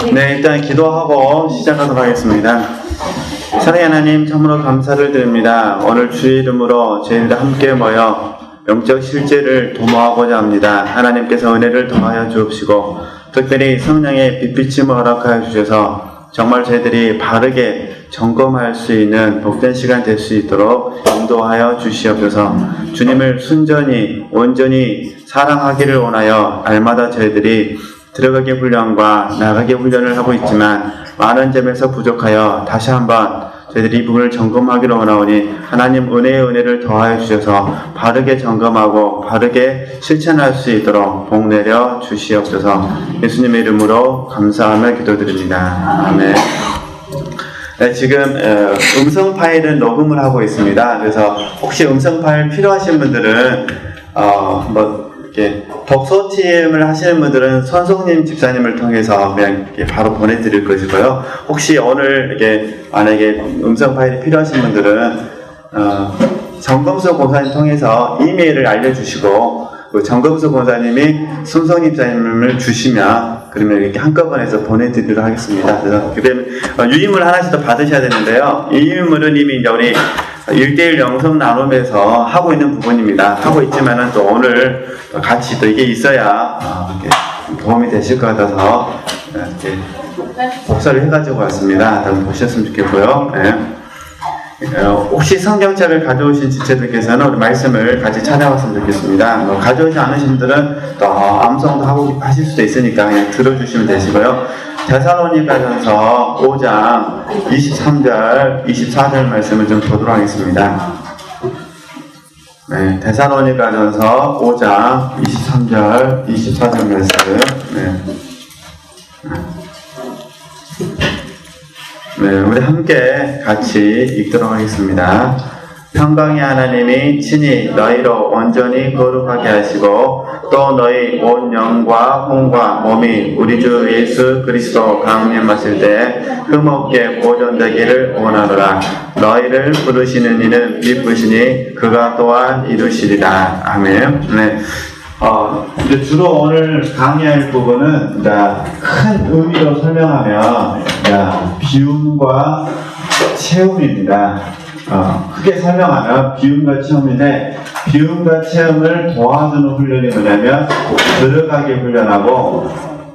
네, 일단 기도하고 시작하도록 하겠습니다. 사랑의 하나님, 참으로 감사를 드립니다. 오늘 주의 이름으로 저희들 함께 모여 영적 실제를 도모하고자 합니다. 하나님께서 은혜를 더하여 주옵시고 특별히 성령의 빛비침을 허락하여 주셔서 정말 저희들이 바르게 점검할 수 있는 복된 시간 될 수 있도록 인도하여 주시옵소서. 주님을 순전히 온전히 사랑하기를 원하여 날마다 저희들이 들어가기 훈련과 나가기 훈련을 하고 있지만 많은 점에서 부족하여 다시 한번 저희들이 이 부분을 점검하기를 원하오니 하나님 은혜를 더하여 주셔서 바르게 점검하고 바르게 실천할 수 있도록 복 내려 주시옵소서. 예수님의 이름으로 감사하며 기도드립니다. 아멘. 네, 지금 음성 파일은 녹음을 하고 있습니다. 그래서 혹시 음성 파일 필요하신 분들은 이렇게 독서팀을 하시는 분들은 선송님 집사님을 통해서 그냥 이렇게 바로 보내드릴 것이고요. 혹시 오늘 이렇게 만약에 음성 파일이 필요하신 분들은 정검수 권사님 통해서 이메일을 알려주시고 그 정검수 권사님이 선송님 집사님을 주시면 그러면 이렇게 한꺼번에 해서 보내드리도록 하겠습니다. 그래서 유인물 하나씩 더 받으셔야 되는데요. 이 유인물은 이미 이제 우리 1대1 영성 나눔에서 하고 있는 부분입니다. 하고 있지만은 또 오늘 같이 또 이게 있어야 이렇게 도움이 되실 것 같아서 이렇게 복사를 해가지고 왔습니다. 한번 보셨으면 좋겠고요. 네. 혹시 성경책을 가져오신 지체들께서는 우리 말씀을 같이 찾아왔으면 좋겠습니다. 가져오지 않으신 분들은 또 암송도 하고 하실 수도 있으니까 그냥 들어주시면 되시고요. 데살로니가전서 5장 23절, 24절 말씀을 좀 보도록 하겠습니다. 네, 데살로니가전서 5장 23절, 24절 말씀. 네, 우리 함께 같이 읽도록 하겠습니다. 평강의 하나님이 친히 너희로 온전히 거룩하게 하시고 또 너희 온 영과 혼과 몸이 우리 주 예수 그리스도 강림하실 때 흠없게 보존되기를 원하노라. 너희를 부르시는 이는 기쁘시니 그가 또한 이루시리라. 아멘. 네. 이제 주로 오늘 강의할 부분은 큰 의미로 설명하면 비움과 체험입니다. 크게 설명하면 비움과 체험인데 비움과 체험을 도와주는 훈련이 뭐냐면 들어가기 훈련하고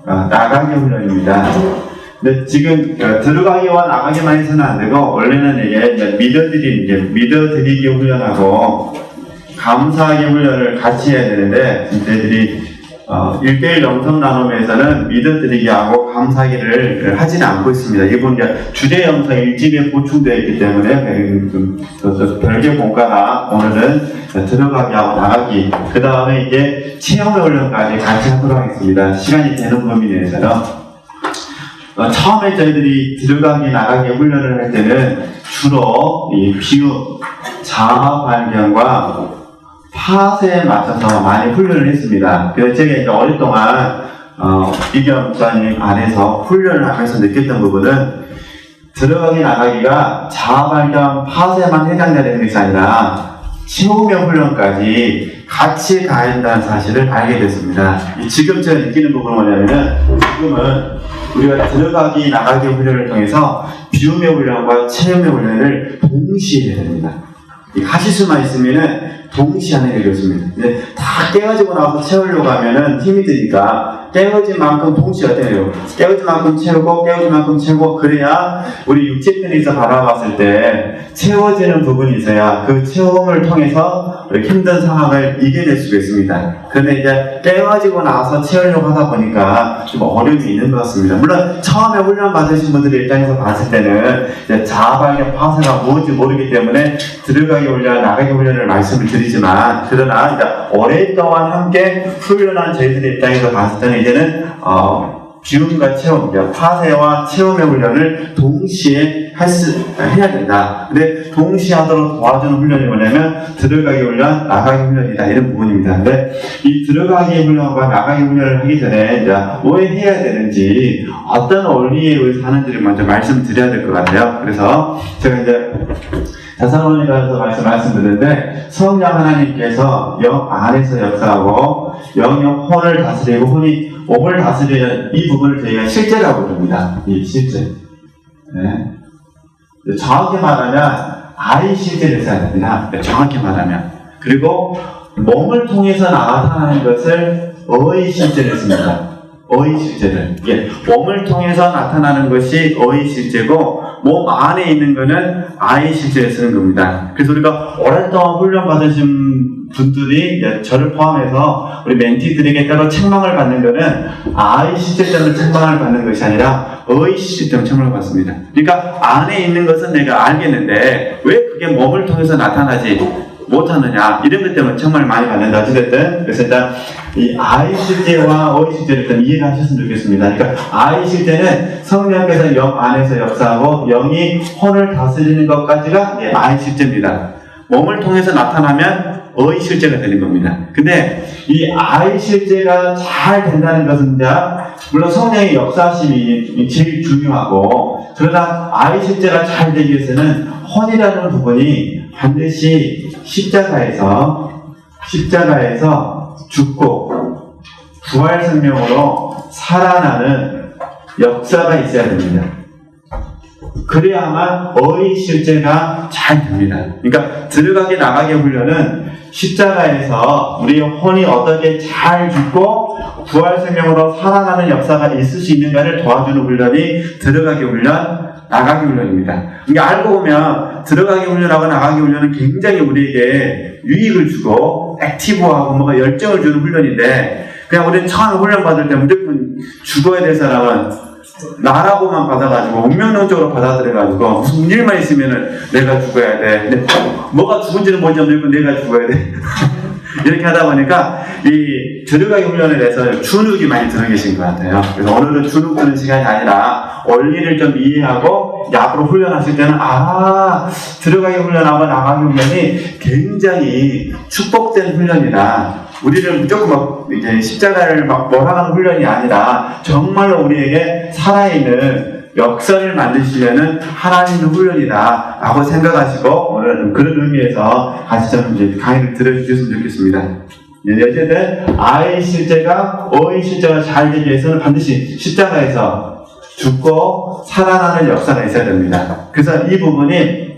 나가기 훈련입니다. 근데 지금 들어가기와 나가기만 해서는 안 되고 원래는 이게 믿어드리기 훈련하고 감사하기 훈련을 같이 해야 되는데 저희들이 1대1 영성 나눔에서는 믿어드리기하고 감사하기를 하지는 않고 있습니다. 이번 주제 영상 1집에 보충되어 있기 때문에 별개 공과가 오늘은 들어가기하고 나가기 그 다음에 이제 체험의 훈련까지 같이 하도록 하겠습니다. 시간이 되는 범위 내에서는 처음에 저희들이 들어가기 나가기 훈련을 할 때는 주로 이 비움, 자아 발견과 파세에 맞춰서 많이 훈련을 했습니다. 그래서 제가 이제 오랫동안 이경 목사님 안에서 훈련을 하면서 느꼈던 부분은 들어가기 나가기가 자아 발견 파세만 해당되는 것이 아니라 체험형 훈련까지 같이 가야 한다는 사실을 알게 됐습니다. 지금 제가 느끼는 부분은 뭐냐면은 지금은 우리가 들어가기 나가기 훈련을 통해서 비움의 훈련과 체험의 훈련을 동시에 해야 됩니다. 하실 수만 있으면은 동시에 하는 게 좋습니다. 근데 다 깨가지고 나와서 채우려고 하면은 힘이 드니까 깨어진 만큼 동시에 어떻게 해요? 깨어진 만큼 채우고 깨어진 만큼 채우고 그래야 우리 육체편에서 바라봤을 때 채워지는 부분이 있어야 그 체험을 통해서 힘든 상황을 이겨낼 수가 있습니다. 그런데 이제 깨어지고 나서 채우려고 하다 보니까 좀 어려움이 있는 것 같습니다. 물론 처음에 훈련 받으신 분들의 입장에서 봤을 때는 이제 자아발견 파세가 무엇인지 모르기 때문에 들어가기 훈련, 나가기 훈련을 말씀을 드리지만 그러나 이제 오랫동안 함께 훈련한 저희들의 입장에서 봤을 때는 이제는 비움과 체험, 파세와 체험의 훈련을 동시에 해야 된다. 근데 동시에 하도록 도와주는 훈련이 뭐냐면 들어가기 훈련, 나가기 훈련이다. 이런 부분입니다. 근데 이 들어가기 훈련과 나가기 훈련을 하기 전에 이제 왜 해야 되는지 어떤 원리에 의해서 하는지를 먼저 말씀드려야 될 것 같아요. 그래서 제가 이제 데살로니가서 말씀드렸는데 성령 하나님께서 영 안에서 역사하고 영이 혼을 다스리고 혼이 몸을 다스리는 이 부분을 저희가 실제라고 부릅니다. 이 실제. 네. 정확히 말하면 아이 실제를 써야 됩니다. 정확히 말하면. 그리고 몸을 통해서 나타나는 것을 어의 실제를 씁니다. 어의 실제를. 이게 몸을 통해서 나타나는 것이 어의 실제고 몸 안에 있는 것은 아이 실제를 쓰는 겁니다. 그래서 우리가 오랫동안 훈련 받으신 분들이 저를 포함해서 우리 멘티들에게 따로 책망을 받는 것은 아이 실제 때문에 책망을 받는 것이 아니라 어의 실제 때문에 책망을 받습니다. 그러니까 안에 있는 것은 내가 알겠는데 왜 그게 몸을 통해서 나타나지 못하느냐 이런 것 때문에 정말 많이 받는다. 어쨌든 그래서 일단 이 아이 실제와 어의 실제를 일단 이해를 하셨으면 좋겠습니다. 그러니까 아이 실제는 성령께서 영 안에서 역사하고 영이 혼을 다스리는 것까지가 아이 실제입니다. 몸을 통해서 나타나면 어의 실제가 되는 겁니다. 근데 이 아이 실제가 잘 된다는 것은 물론 성령의 역사심이 제일 중요하고 그러나 아이 실제가 잘 되기 위해서는 혼이라는 부분이 반드시 십자가에서 죽고 부활 생명으로 살아나는 역사가 있어야 됩니다. 그래야만 어의 실제가 잘 됩니다. 그러니까 들어가게 나가게 훈련은 십자가에서 우리의 혼이 어떻게 잘 죽고 부활 생명으로 살아나는 역사가 있을 수 있는가를 도와주는 훈련이 들어가게 훈련, 나가기 훈련입니다. 그러니까 알고 보면 들어가기 훈련하고 나가기 훈련은 굉장히 우리에게 유익을 주고 액티브하고 뭔가 열정을 주는 훈련인데 그냥 우리는 처음에 훈련 받을 때 무조건 죽어야 될 사람은 나라고만 받아가지고 운명론적으로 받아들여가지고 무슨 일만 있으면은 내가 죽어야 돼. 근데 뭐가 죽은지는 뭔지 모르고 내가 죽어야 돼. 이렇게 하다 보니까 이 들어가기 훈련에 대해서 주눅이 많이 들어 계신 것 같아요. 그래서 오늘은 주눅 드는 시간이 아니라 원리를 좀 이해하고 앞으로 훈련하실 때는 들어가기 훈련하고 나가기 훈련이 굉장히 축복된 훈련이다. 우리를 무조건 이제 십자가를 몰아가는 훈련이 아니라 정말로 우리에게 살아있는 역사를 만드시려는 하나님의 훈련이다 라고 생각하시고 오늘 그런 의미에서 같이 좀 이제 강의를 들어주셨으면 좋겠습니다. 어쨌든 아이 실제가 어의 실제가 잘 되기 위해서는 반드시 십자가에서 죽고 살아나는 역사가 있어야 됩니다. 그래서 이 부분이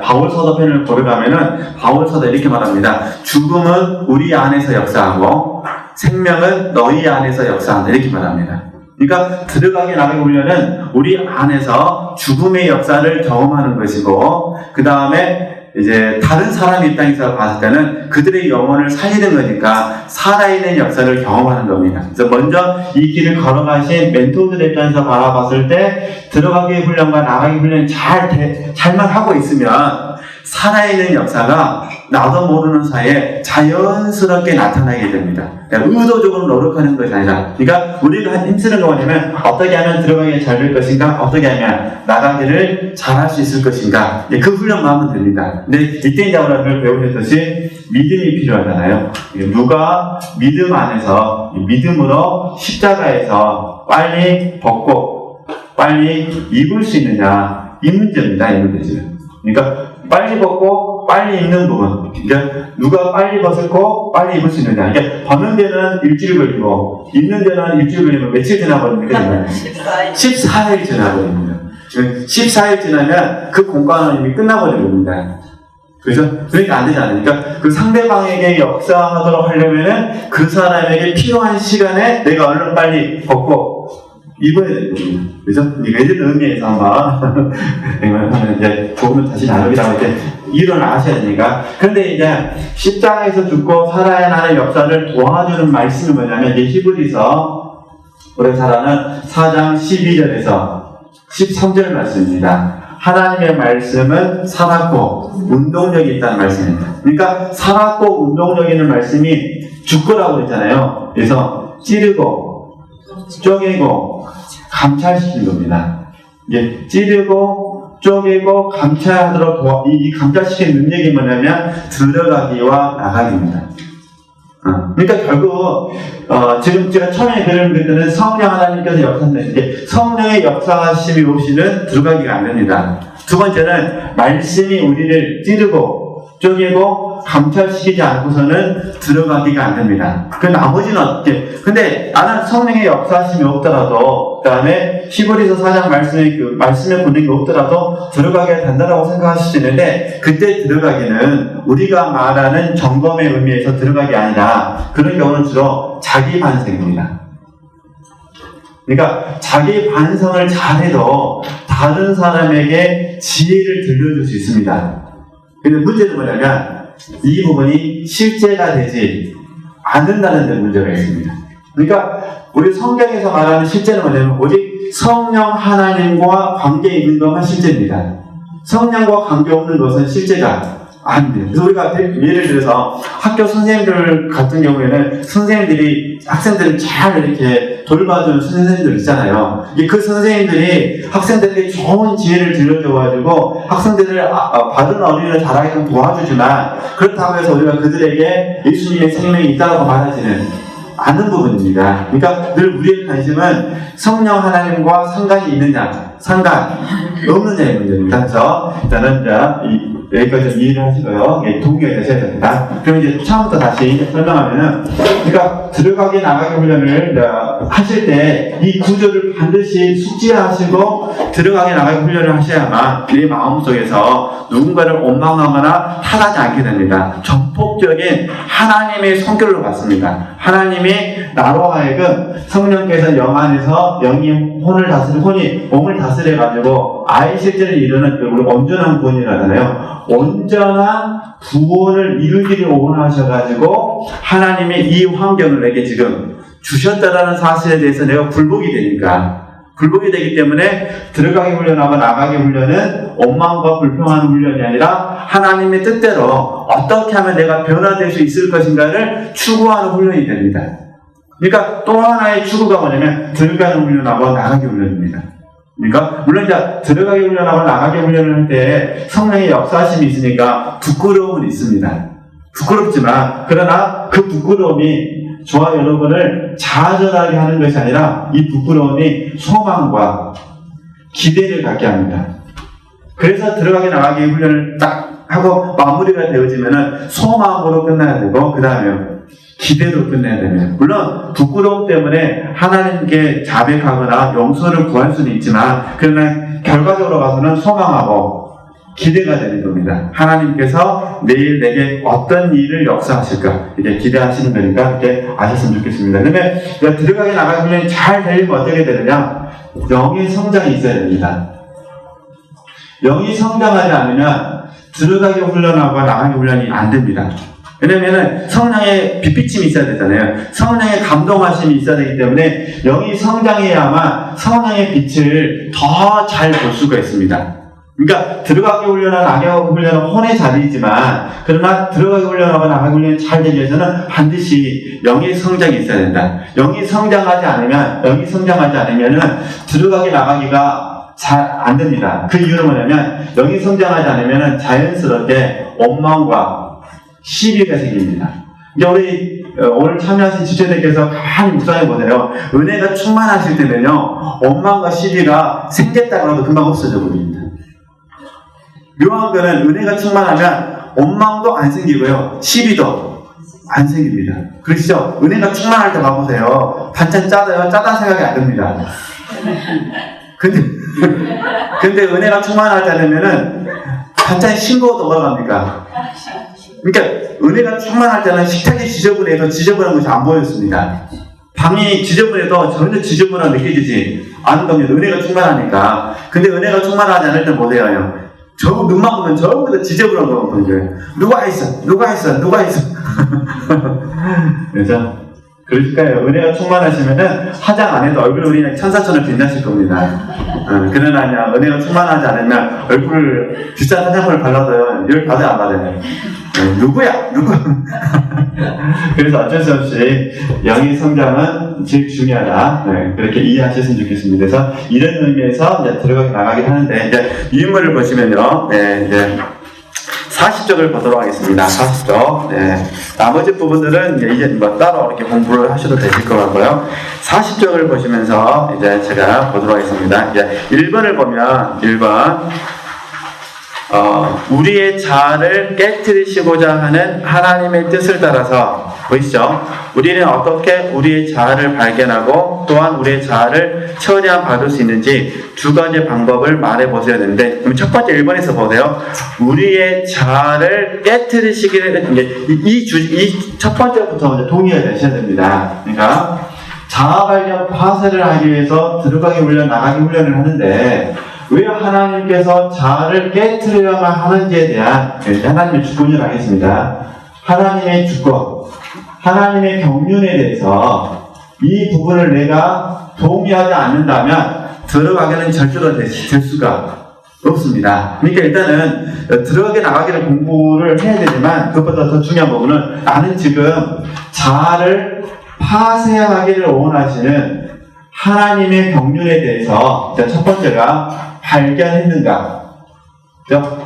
바울 서도편을 고려가면은 바울 서도 이렇게 말합니다. 죽음은 우리 안에서 역사하고 생명은 너희 안에서 역사한다 이렇게 말합니다. 그러니까 들어가게 나가게 훈련은 우리 안에서 죽음의 역사를 경험하는 것이고 그 다음에 이제 다른 사람 입장에서 봤을 때는 그들의 영혼을 살리는 거니까 살아있는 역사를 경험하는 겁니다. 그래서 먼저 이 길을 걸어가신 멘토들의 입장에서 바라봤을 때 들어가기 훈련과 나가기 훈련이 잘만 하고 있으면 살아있는 역사가 나도 모르는 사이에 자연스럽게 나타나게 됩니다. 그러니까 의도적으로 노력하는 것이 아니라 그러니까 우리가 힘쓰는 거 뭐냐면 어떻게 하면 들어가기 잘 될 것인가 어떻게 하면 나가기를 잘할 수 있을 것인가 그 훈련만 하면 됩니다. 근데 이때 이제 우리가 배우셨듯이 믿음이 필요하잖아요. 누가 믿음 안에서 믿음으로 십자가에서 빨리 벗고 빨리 입을 수 있느냐 이 문제입니다. 이 문제죠. 그러니까 빨리 벗고 빨리 입는 부분. 그러니까 누가 빨리 벗고 빨리 입을 수 있느냐. 그러니까 벗는 데는 일주일 걸리고 입는 데는 일주일 걸리면 며칠 지나버립니까? 14일 지나버립니다. 14일 지나면 그 공간은 이미 끝나버린 겁니다. 그죠? 그러니까 안 되잖아요. 그러니까 그 상대방에게 역사하도록 하려면은 그 사람에게 필요한 시간에 내가 얼른 빨리 벗고 입어야 되는 겁니다. 그죠? 이런 의미에서 한번 이제 조금 다시 나누기라고 이렇게 이론을 아셔야 되니까. 그런데 이제 십자가에서 죽고 살아나는 역사를 도와주는 말씀이 뭐냐면 이제 히브리서 우리가 잘 아는 4장 12절에서 13절 말씀입니다. 하나님의 말씀은 살았고 운동력이 있다는 말씀입니다. 그러니까 살았고 운동력 있는 말씀이 죽고라고 했잖아요. 그래서 찌르고 쪼개고 감찰시키는 겁니다. 이게 찌르고 쪼개고 감찰하도록 이 감찰시키는 능력이 뭐냐면 들어가기와 나가기입니다. 그러니까 결국 지금 제가 처음에 그런 것들은 성령 하나님께서 역사하시는데 성령의 역사하심이 없이는 들어가기가 안 됩니다. 두 번째는 말씀이 우리를 찌르고 쪼개고 감찰시키지 않고서는 들어가기가 안 됩니다. 그 나머지는 어떻게? 근데 나는 성령의 역사하심이 없더라도, 그 다음에 히브리서 4장 말씀의 권능이 없더라도 들어가게 된다라고 생각하실 수 있는데, 그때 들어가기는 우리가 말하는 점검의 의미에서 들어가기 아니라, 그런 경우는 주로 자기 반성입니다. 그러니까 자기 반성을 잘해도 다른 사람에게 지혜를 들려줄 수 있습니다. 근데 문제는 뭐냐면 이 부분이 실제가 되지 않는다는 데 문제가 있습니다. 그러니까 우리 성경에서 말하는 실제는 뭐냐면 오직 성령 하나님과 관계 있는 것만 실제입니다. 성령과 관계 없는 것은 실제가 아닙니다. 그래서 우리가 예를 들어서 학교 선생님들 같은 경우에는 선생님들이 학생들을 잘 이렇게 돌봐주는 선생님들 있잖아요. 그 선생님들이 학생들에게 좋은 지혜를 들려줘가지고 학생들을 바른 어린이를 자라게끔 도와주지만, 그렇다고 해서 우리가 그들에게 예수님의 생명이 있다고 말하지는 않는 부분입니다. 그러니까 늘 우리의 관심은 성령 하나님과 상관이 있느냐, 상관 없느냐의 문제입니다. 그래서 일단은 여기까지 좀 이해를 하시고요. 동기가 되셔야 됩니다. 그럼 이제 처음부터 다시 설명하면은, 그러니까 들어가기 나가기 훈련을 하실 때 이 구조를 반드시 숙지하시고 들어가기 나가기 훈련을 하셔야만 내 마음속에서 누군가를 원망하거나 탓하지 않게 됩니다. 전폭적인 하나님의 성격을 받습니다. 하나님이 나로 하여금 성령께서 영 안에서 영이 혼이 몸을 다스려가지고 아이 실제를 이루는 우리 온전한 구원이라잖아요. 온전한 구원을 이루기를 원하셔가지고 하나님이 이 환경을 내게 지금 주셨다라는 사실에 대해서 내가 굴복이 되기 때문에 들어가기 훈련하고 나가기 훈련은 원망과 불평하는 훈련이 아니라 하나님의 뜻대로 어떻게 하면 내가 변화될 수 있을 것인가를 추구하는 훈련이 됩니다. 그러니까 또 하나의 추구가 뭐냐면 들어가는 훈련하고 나가기 훈련입니다. 그러니까 물론 이제 들어가기 훈련하고 나가기 훈련을 할 때 성령의 역사심이 있으니까 부끄러움은 있습니다. 부끄럽지만 그러나 그 부끄러움이 저와 여러분을 좌절하게 하는 것이 아니라 이 부끄러움이 소망과 기대를 갖게 합니다. 그래서 들어가기 나가기 훈련을 딱 하고 마무리가 되어지면은 소망으로 끝나야 되고 그 다음에 기대로 끝내야 됩니다. 물론 부끄러움 때문에 하나님께 자백하거나 용서를 구할 수는 있지만 그러나 결과적으로 봐서는 소망하고 기대가 되는 겁니다. 하나님께서 내일 내게 어떤 일을 역사하실까 이렇게 기대하시는 거니까 그렇게 아셨으면 좋겠습니다. 그러면 들어가기 나가기 훈련이 잘 되려면 어떻게 되느냐? 영의 성장이 있어야 됩니다. 영이 성장하지 않으면 들어가기 훈련하고 나가기 훈련이 안 됩니다. 왜냐면은 성령의 빛비침이 있어야 되잖아요. 성령의 감동하심이 있어야 되기 때문에 영이 성장해야만 성령의 빛을 더 잘 볼 수가 있습니다. 그러니까 들어가기 훈련하고 나가기 훈련은 혼의 자리이지만 그러나 들어가기 훈련하고 나가기 훈련이 잘 되기 위해서는 반드시 영의 성장이 있어야 된다. 영이 성장하지 않으면은 들어가기 나가기가 잘 안 됩니다. 그 이유는 뭐냐면 영이 성장하지 않으면은 자연스럽게 원망과 시비가 생깁니다. 이제 우리 오늘 참여하신 지체들께서 가만히 묵상해 보세요. 은혜가 충만하실 때는요, 원망과 시비가 생겼다고 해도 금방 없어져 버립니다. 묘한 거는 은혜가 충만하면 원망도 안 생기고요, 시비도 안 생깁니다. 그렇죠? 은혜가 충만할 때 봐보세요. 반찬 짜다요? 짜다 생각이 안 듭니다. 근데 은혜가 충만하지 않으면은 반찬이 싱거워도 넘어갑니까? 그러니까 은혜가 충만할 때는 식탁이 지저분해도 지저분한 것이 안 보였습니다. 방이 지저분해도 전혀 지저분한 느껴지지 않은 겁니다. 은혜가 충만하니까. 근데 은혜가 충만하지 않을 때 못 해요. 눈만 보면 전부 다 지저분한 거 보여요. 누가 있어? 그죠? 그러니까요. 은혜가 충만하시면은 화장 안 해도 얼굴이 그냥 천사처럼 빛나실 겁니다. 그러나 은혜가 충만하지 않으면 얼굴을 비싼 화장품을 발라도요, 열 받아요, 안 받아요? 누구야? 그래서 어쩔 수 없이 영의 성장은 제일 중요하다. 그렇게 이해하셨으면 좋겠습니다. 그래서 이런 의미에서 이제 들어가기 나가기 하는데, 이제 유인물을 보시면요, 이제 40쪽을 보도록 하겠습니다. 40쪽. 나머지 부분들은 이제 뭐 따로 이렇게 공부를 하셔도 되실 것 같고요. 40쪽을 보시면서 이제 제가 보도록 하겠습니다. 이제 1번을 보면 1번 우리의 자아를 깨트리시고자 하는 하나님의 뜻을 따라서 보이시죠? 우리는 어떻게 우리의 자아를 발견하고 또한 우리의 자아를 처리함 받을 수 있는지 두 가지 방법을 말해 보셔야 되는데, 그럼 첫 번째 1번에서 보세요. 우리의 자아를 깨트리시기를, 이 첫 번째부터 먼저 동의가 되셔야 됩니다. 그러니까 자아 발견 파쇄를 하기 위해서 들어가기 훈련, 나가기 훈련을 하는데 왜 하나님께서 자아를 깨트려야만 하는지에 대한 하나님의 주권을 하겠습니다. 하나님의 주권, 하나님의 경륜에 대해서 이 부분을 내가 동의하지 않는다면 들어가기는 절대로 될 수가 없습니다. 그러니까 일단은 들어가기 나가기를 공부를 해야 되지만 그것보다 더 중요한 부분은 나는 지금 자아를 파쇄하기를 원하시는 하나님의 경륜에 대해서 첫 번째가 발견했는가,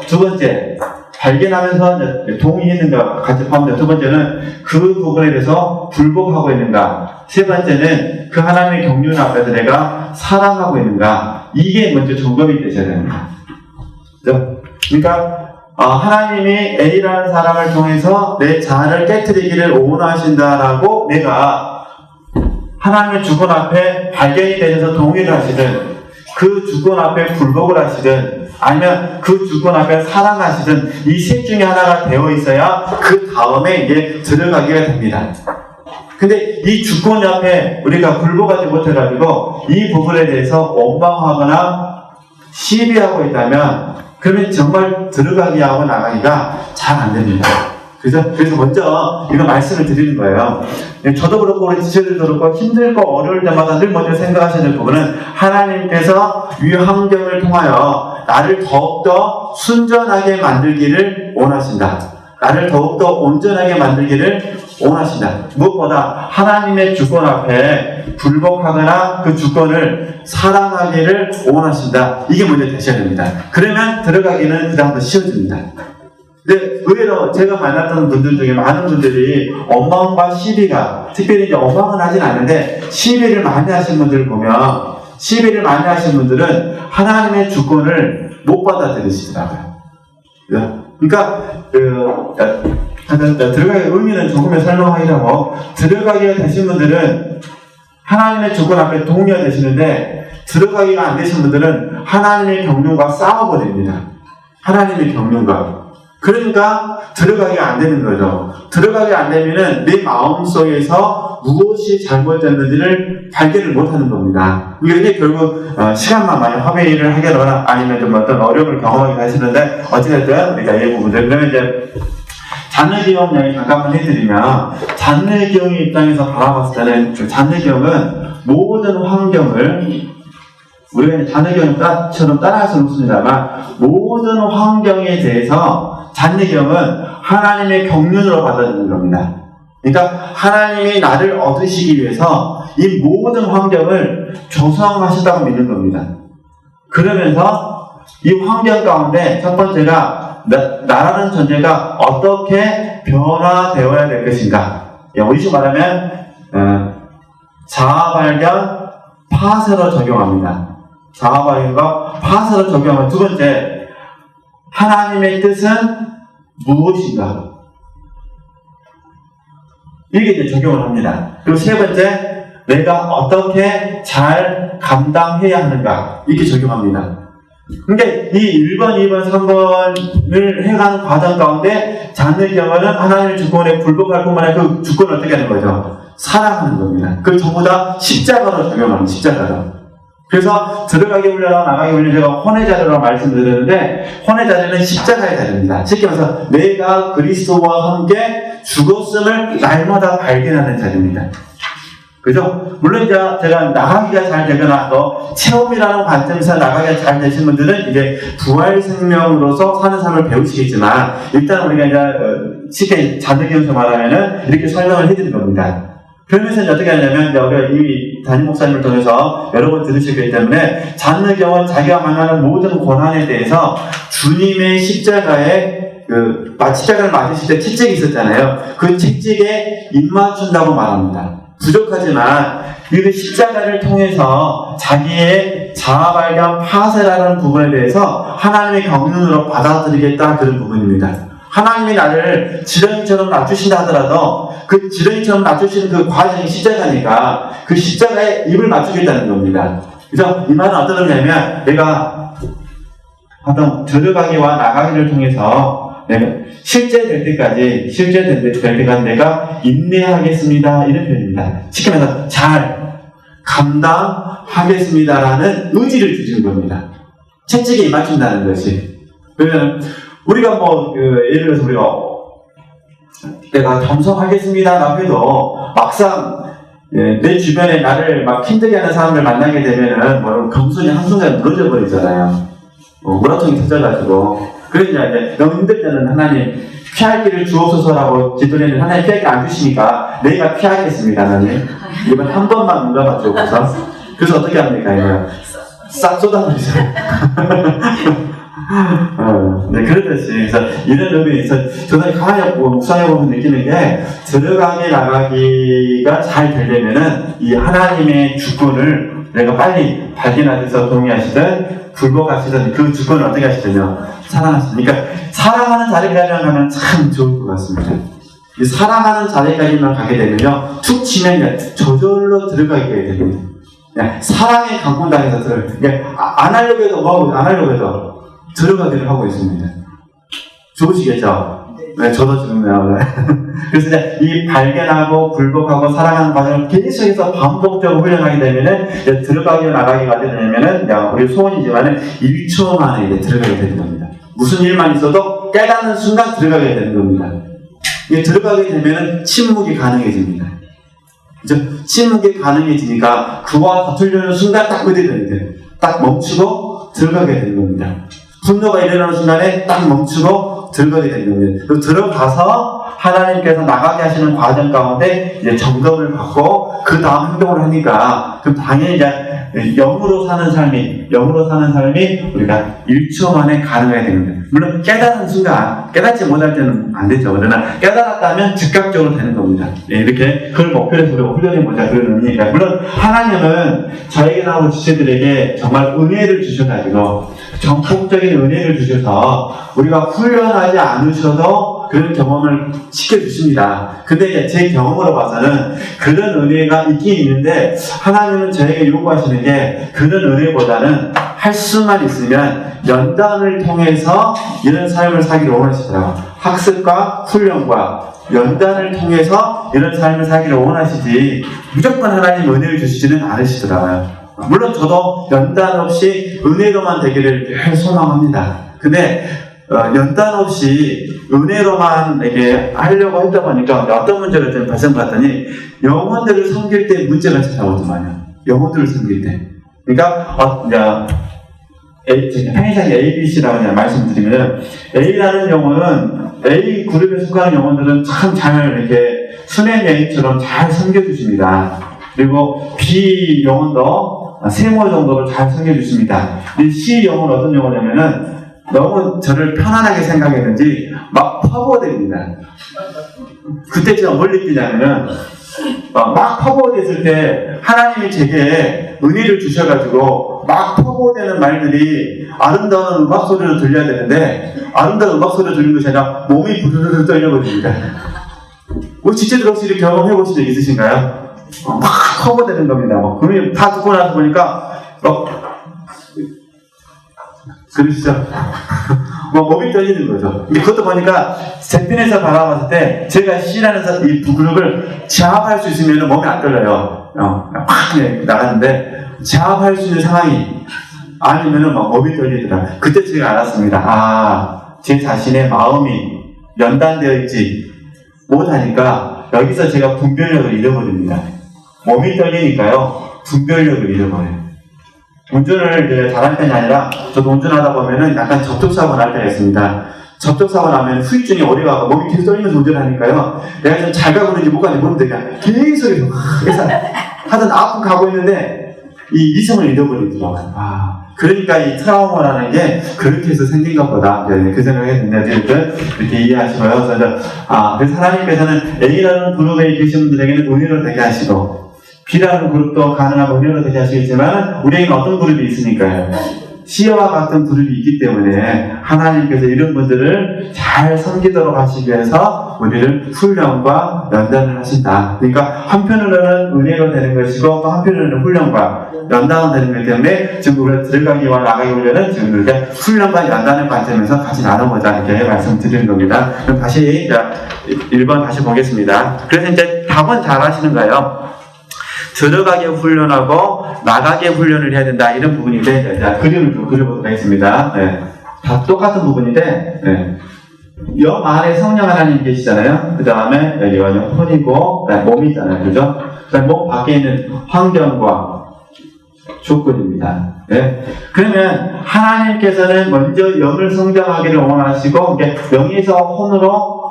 두 번째 발견하면서 동의했는가 같이 포함되어, 두 번째는 그 부분에 대해서 불복하고 있는가, 세 번째는 그 하나님의 경륜 앞에서 내가 사랑하고 있는가. 이게 먼저 점검이 되셔야 됩니다. 그러니까 하나님이 A라는 사람을 통해서 내 자아를 깨트리기를 원하신다라고 내가 하나님의 주권 앞에 발견이 되셔서 동의를 하시든, 그 주권 앞에 불복을 하시든, 아니면 그 주권 앞에 사랑하시든, 이 셋 중에 하나가 되어 있어야 그 다음에 이제 들어가기가 됩니다. 근데 이 주권 앞에 우리가 불복하지 못해가지고 이 부분에 대해서 원망하거나 시비하고 있다면, 그러면 정말 들어가기하고 나가기가 잘 안 됩니다. 그래서 먼저 이거 말씀을 드리는 거예요. 저도 그렇고 우리 지체들도 그렇고 힘들고 어려울 때마다 늘 먼저 생각하셔야 될 부분은 하나님께서 이 환경을 통하여 나를 더욱더 순전하게 만들기를 원하신다. 나를 더욱더 온전하게 만들기를 원하신다. 무엇보다 하나님의 주권 앞에 불복하거나 그 주권을 사랑하기를 원하신다. 이게 먼저 되셔야 됩니다. 그러면 들어가기는 그 다음부터 쉬워집니다. 근데 의외로 제가 만났던 분들 중에 많은 분들이 원망과 시비가, 특별히 이제 원망은 하진 않는데 시비를 많이 하신 분들을 보면, 시비를 많이 하신 분들은 하나님의 주권을 못 받아들이시더라고요. 그러니까 들어가기 의미는 조금의 설명하기라고, 들어가기가 되신 분들은 하나님의 주권 앞에 동의가 되시는데, 들어가기가 안 되신 분들은 하나님의 경륜과 싸워버립니다. 하나님의 경륜과. 그러니까 들어가기가 안 되는 거죠. 들어가기 안 되면은 내 마음속에서 무엇이 잘못됐는지를 발견을 못하는 겁니다. 이게 결국 시간만 많이 화ve일을 하거나 아니면 좀 어떤 어려움을 경험하게 하시는데, 어찌됐든 우리가 이 부분들, 그러면 이제 잔뇌기용 이야기 잠깐만 해드리면, 잔뇌기용의 입장에서 바라봤을 때는 잔뇌기용은 모든 환경을, 우리가 잔뇌기용처럼 따라할 수는 없습니다만 모든 환경에 대해서 잔뇌기용은 하나님의 경륜으로 받아들이는 겁니다. 그러니까 하나님이 나를 얻으시기 위해서 이 모든 환경을 조성하셨다고 믿는 겁니다. 그러면서 이 환경 가운데 첫 번째가 나라는 존재가 어떻게 변화되어야 될 것인가. 우리식 말하면 자아 발견 파쇄로 적용합니다. 자아 발견과 파쇄로 적용하면, 두 번째 하나님의 뜻은 무엇인가, 이게 이제 적용을 합니다. 그리고 세 번째 내가 어떻게 잘 감당해야 하는가, 이렇게 적용합니다. 근데 이 1번, 2번, 3번을 해가는 과정 가운데 잔뇌기용은 하나님의 주권에 불복할 뿐만 아니라 그 주권을 어떻게 하는 거죠? 사랑하는 겁니다. 그걸 전부 다 십자가로 적용합니다. 십자가로. 그래서 들어가기 훈련하고 나가기 훈련, 제가 혼의 자리라고 말씀드렸는데, 혼의 자리는 십자가의 자리입니다. 쉽게 말해서 내가 그리스도와 함께 죽었음을 날마다 발견하는 자리입니다. 그죠? 물론 이제 제가 나가기가 잘 되거나 또 체험이라는 관점에서 나가기가 잘 되신 분들은 이제 부활 생명으로서 사는 삶을 배우시겠지만, 일단 우리가 이제 쉽게 잔뇌기용에서 말하면은 이렇게 설명을 해드린 겁니다. 그러면서 어떻게 하냐면, 이제 우리가 이 담임 목사님을 통해서 여러 번 들으셨기 때문에, 잔느경은 자기가 만나는 모든 고난에 대해서 주님의 십자가에 십자가를 맞으실 때 채찍이 있었잖아요. 그 채찍에 입 맞춘다고 말합니다. 부족하지만 이 십자가를 통해서 자기의 자아 발견 파쇄라는 부분에 대해서 하나님의 경륜으로 받아들이겠다, 그런 부분입니다. 하나님이 나를 지렁이처럼 낮추신다 하더라도 그 지렁이처럼 낮추시는 그 과정이 십자가니까 그 십자가에 입을 맞추겠다는 겁니다. 그래서 이 말은 어떤 의미냐면, 내가 어떤 들어가기와 나가기를 통해서 내가 실제 될 때까지 내가 인내하겠습니다, 이런 표현입니다. 쉽게 말해서 잘 감당하겠습니다라는 의지를 주시는 겁니다. 채찍에 맞춘다는 것이. 그러면 우리가 예를 들어서 내가 겸손하겠습니다 해도 막상 내 주변에 나를 막 힘들게 하는 사람을 만나게 되면은 겸손이 한순간에 무너져 버리잖아요. 모라통이 터져가지고. 그러니까 이제 너무 힘들 때는 하나님 피할 길을 주옵소서라고 기도했는데 하나님 피할 길 안 주시니까 내가 피하겠습니다, 하나님. 이번 한 번만 눈감아 주옵소서. 그래서 어떻게 합니까? 이거 싹 쏟아버리죠. 네, 그렇듯이. 그래서 이런 의미에서 저는 가만히 묵상해보면 느끼는 게, 들어가기 나가기가 잘 되려면은 이 하나님의 주권을 내가 빨리 발견하셔서 동의하시든 굴복하시든 그 주권을 어떻게 하시든요, 사랑하시니까. 사랑하는 자리까지만 가면 참 좋을 것 같습니다. 이 사랑하는 자리까지만 가게 되면요, 툭 치면 저절로 들어가게 됩니다. 사랑의 강권당에서 안 하려고 해도 들어가기를 하고 있습니다. 좋으시겠죠? 네, 저도 지금요. 그래서 이제 이 발견하고 굴복하고 사랑하는 과정을 계속해서 반복적으로 훈련하게 되면은, 들어가기와 나가기가 되면은, 우리 소원이지만은 1초 만에 이제 들어가게 되는 겁니다. 무슨 일만 있어도 깨닫는 순간 들어가게 되는 겁니다. 이게 들어가게 되면은 침묵이 가능해집니다. 그죠? 침묵이 가능해지니까 그와 다투려는 순간 딱 그대로 딱 멈추고 들어가게 되는 겁니다. 분노가 일어나는 순간에 딱 멈추고 들어가게 되는 겁니다. 그리고 들어가서 하나님께서 나가게 하시는 과정 가운데 이제 점검을 받고 그 다음 행동을 하니까, 그럼 당연히 이제 영으로 사는 삶이 우리가 1초 만에 가능해야 됩니다. 물론 깨닫는 순간, 깨닫지 못할 때는 안 되죠. 그러나 깨달았다면 즉각적으로 되는 겁니다. 이렇게 그걸 목표로 해서 우리가 훈련해보자, 그런 의미니까. 물론 하나님은 저에게 나오는 지체들에게 정말 은혜를 주셔가지고 전폭적인 은혜를 주셔서 우리가 훈련하지 않으셔도 그런 경험을 시켜주십니다. 근데 제 경험으로 봐서는 그런 은혜가 있긴 있는데, 하나님은 저에게 요구하시는 게 그런 은혜보다는 할 수만 있으면 연단을 통해서 이런 삶을 살기를 원하시더라고요. 학습과 훈련과 연단을 통해서 이런 삶을 살기를 원하시지, 무조건 하나님 은혜를 주시지는 않으시더라고요. 물론 저도 연단 없이 은혜로만 되기를 늘 소망합니다. 근데 연단 없이 은혜로만 이렇게 하려고 했다 보니까 어떤 문제가 좀 발생받았더니, 영혼들을 섬길 때 문제가 찾아오더만요. 영혼들을 섬길 때. 그러니까 편의상에 ABC라고 그냥 말씀드리면, A라는 영혼은, A 그룹에 속하는 영혼들은 참 잘 이렇게 수면 여행처럼 잘 섬겨주십니다. 그리고 B 영혼도 세모 정도로 잘 섬겨주십니다. 이 C 영혼은 어떤 영혼이냐면은, 너무 저를 편안하게 생각했는지 막 퍼부어댑니다. 그때 제가 뭘 느끼냐면은, 막 퍼부어댔을 때 하나님이 제게 은혜를 주셔가지고 막 퍼부어대는 말들이 아름다운 음악 소리로 들려야 되는데, 아름다운 음악 소리로 들리는 것이 아니라 몸이 부르르르 떨려버립니다. 우리 지체들 혹시 이렇게 경험해보신 적 있으신가요? 막 퍼부어대는 겁니다. 그러면 다 듣고 나서 보니까 그러시죠? 몸이 떨리는 거죠. 그것도 보니까 제 편에서 바라봤을 때 제가 C라는 이 그룹을 제압할 수 있으면 몸이 안 떨려요. 팍 나가는데 제압할 수 있는 상황이 아니면은 몸이 떨리더라. 그때 제가 알았습니다. 제 자신의 마음이 연단되어 있지 못하니까 여기서 제가 분별력을 잃어버립니다. 몸이 떨리니까요, 분별력을 잃어버려요. 운전을 잘하는 편이 아니라, 저도 운전하다 보면은 약간 접촉사고 날 때가 있습니다. 접촉사고 나면 후유증이 오래 가고 몸이 계속 떨리면서 운전하니까요. 내가 좀 잘 가고 있는지 못 가는지 모르는데 그냥 계속 그래서 하여튼 앞으로 가고 있는데 이 이성을 잃어버리더라고요. 그러니까 이 트라우마라는 게 그렇게 해서 생긴 것보다 그 생각을 했는데 어쨌든 이렇게 이해하시고요. 그래서 하나님께서는 A라는 그룹에 계신 분들에게는 은혜로 되게 하시고 B라는 그룹도 가능하고 은혜로 되게 하시겠지만 우리에게는 어떤 그룹이 있으니까요. C와 같은 그룹이 있기 때문에 하나님께서 이런 분들을 잘 섬기도록 하시기 위해서 우리를 훈련과 연단을 하신다. 그러니까 한편으로는 은혜로 되는 것이고 또 한편으로는 훈련과 연단이 되는 거기 때문에 지금 우리가 들어가기와 나가기 훈련은 지금 이렇게 훈련과 연단의 관점에서 같이 나눠보자 이렇게 말씀드리는 겁니다. 그럼 다시 1번 다시 보겠습니다. 그래서 이제 답은 잘 하시는가요? 들어가게 훈련하고 나가게 훈련을 해야 된다 이런 부분인데 자, 그림을 좀 그려보도록 하겠습니다. 다 똑같은 부분인데 영 안에 성령 하나님 계시잖아요. 그 다음에 여기가 혼이고 몸이잖아요. 그죠? 몸 밖에 있는 환경과 조건입니다. 그러면 하나님께서는 먼저 영을 성장하기를 원하시고 영에서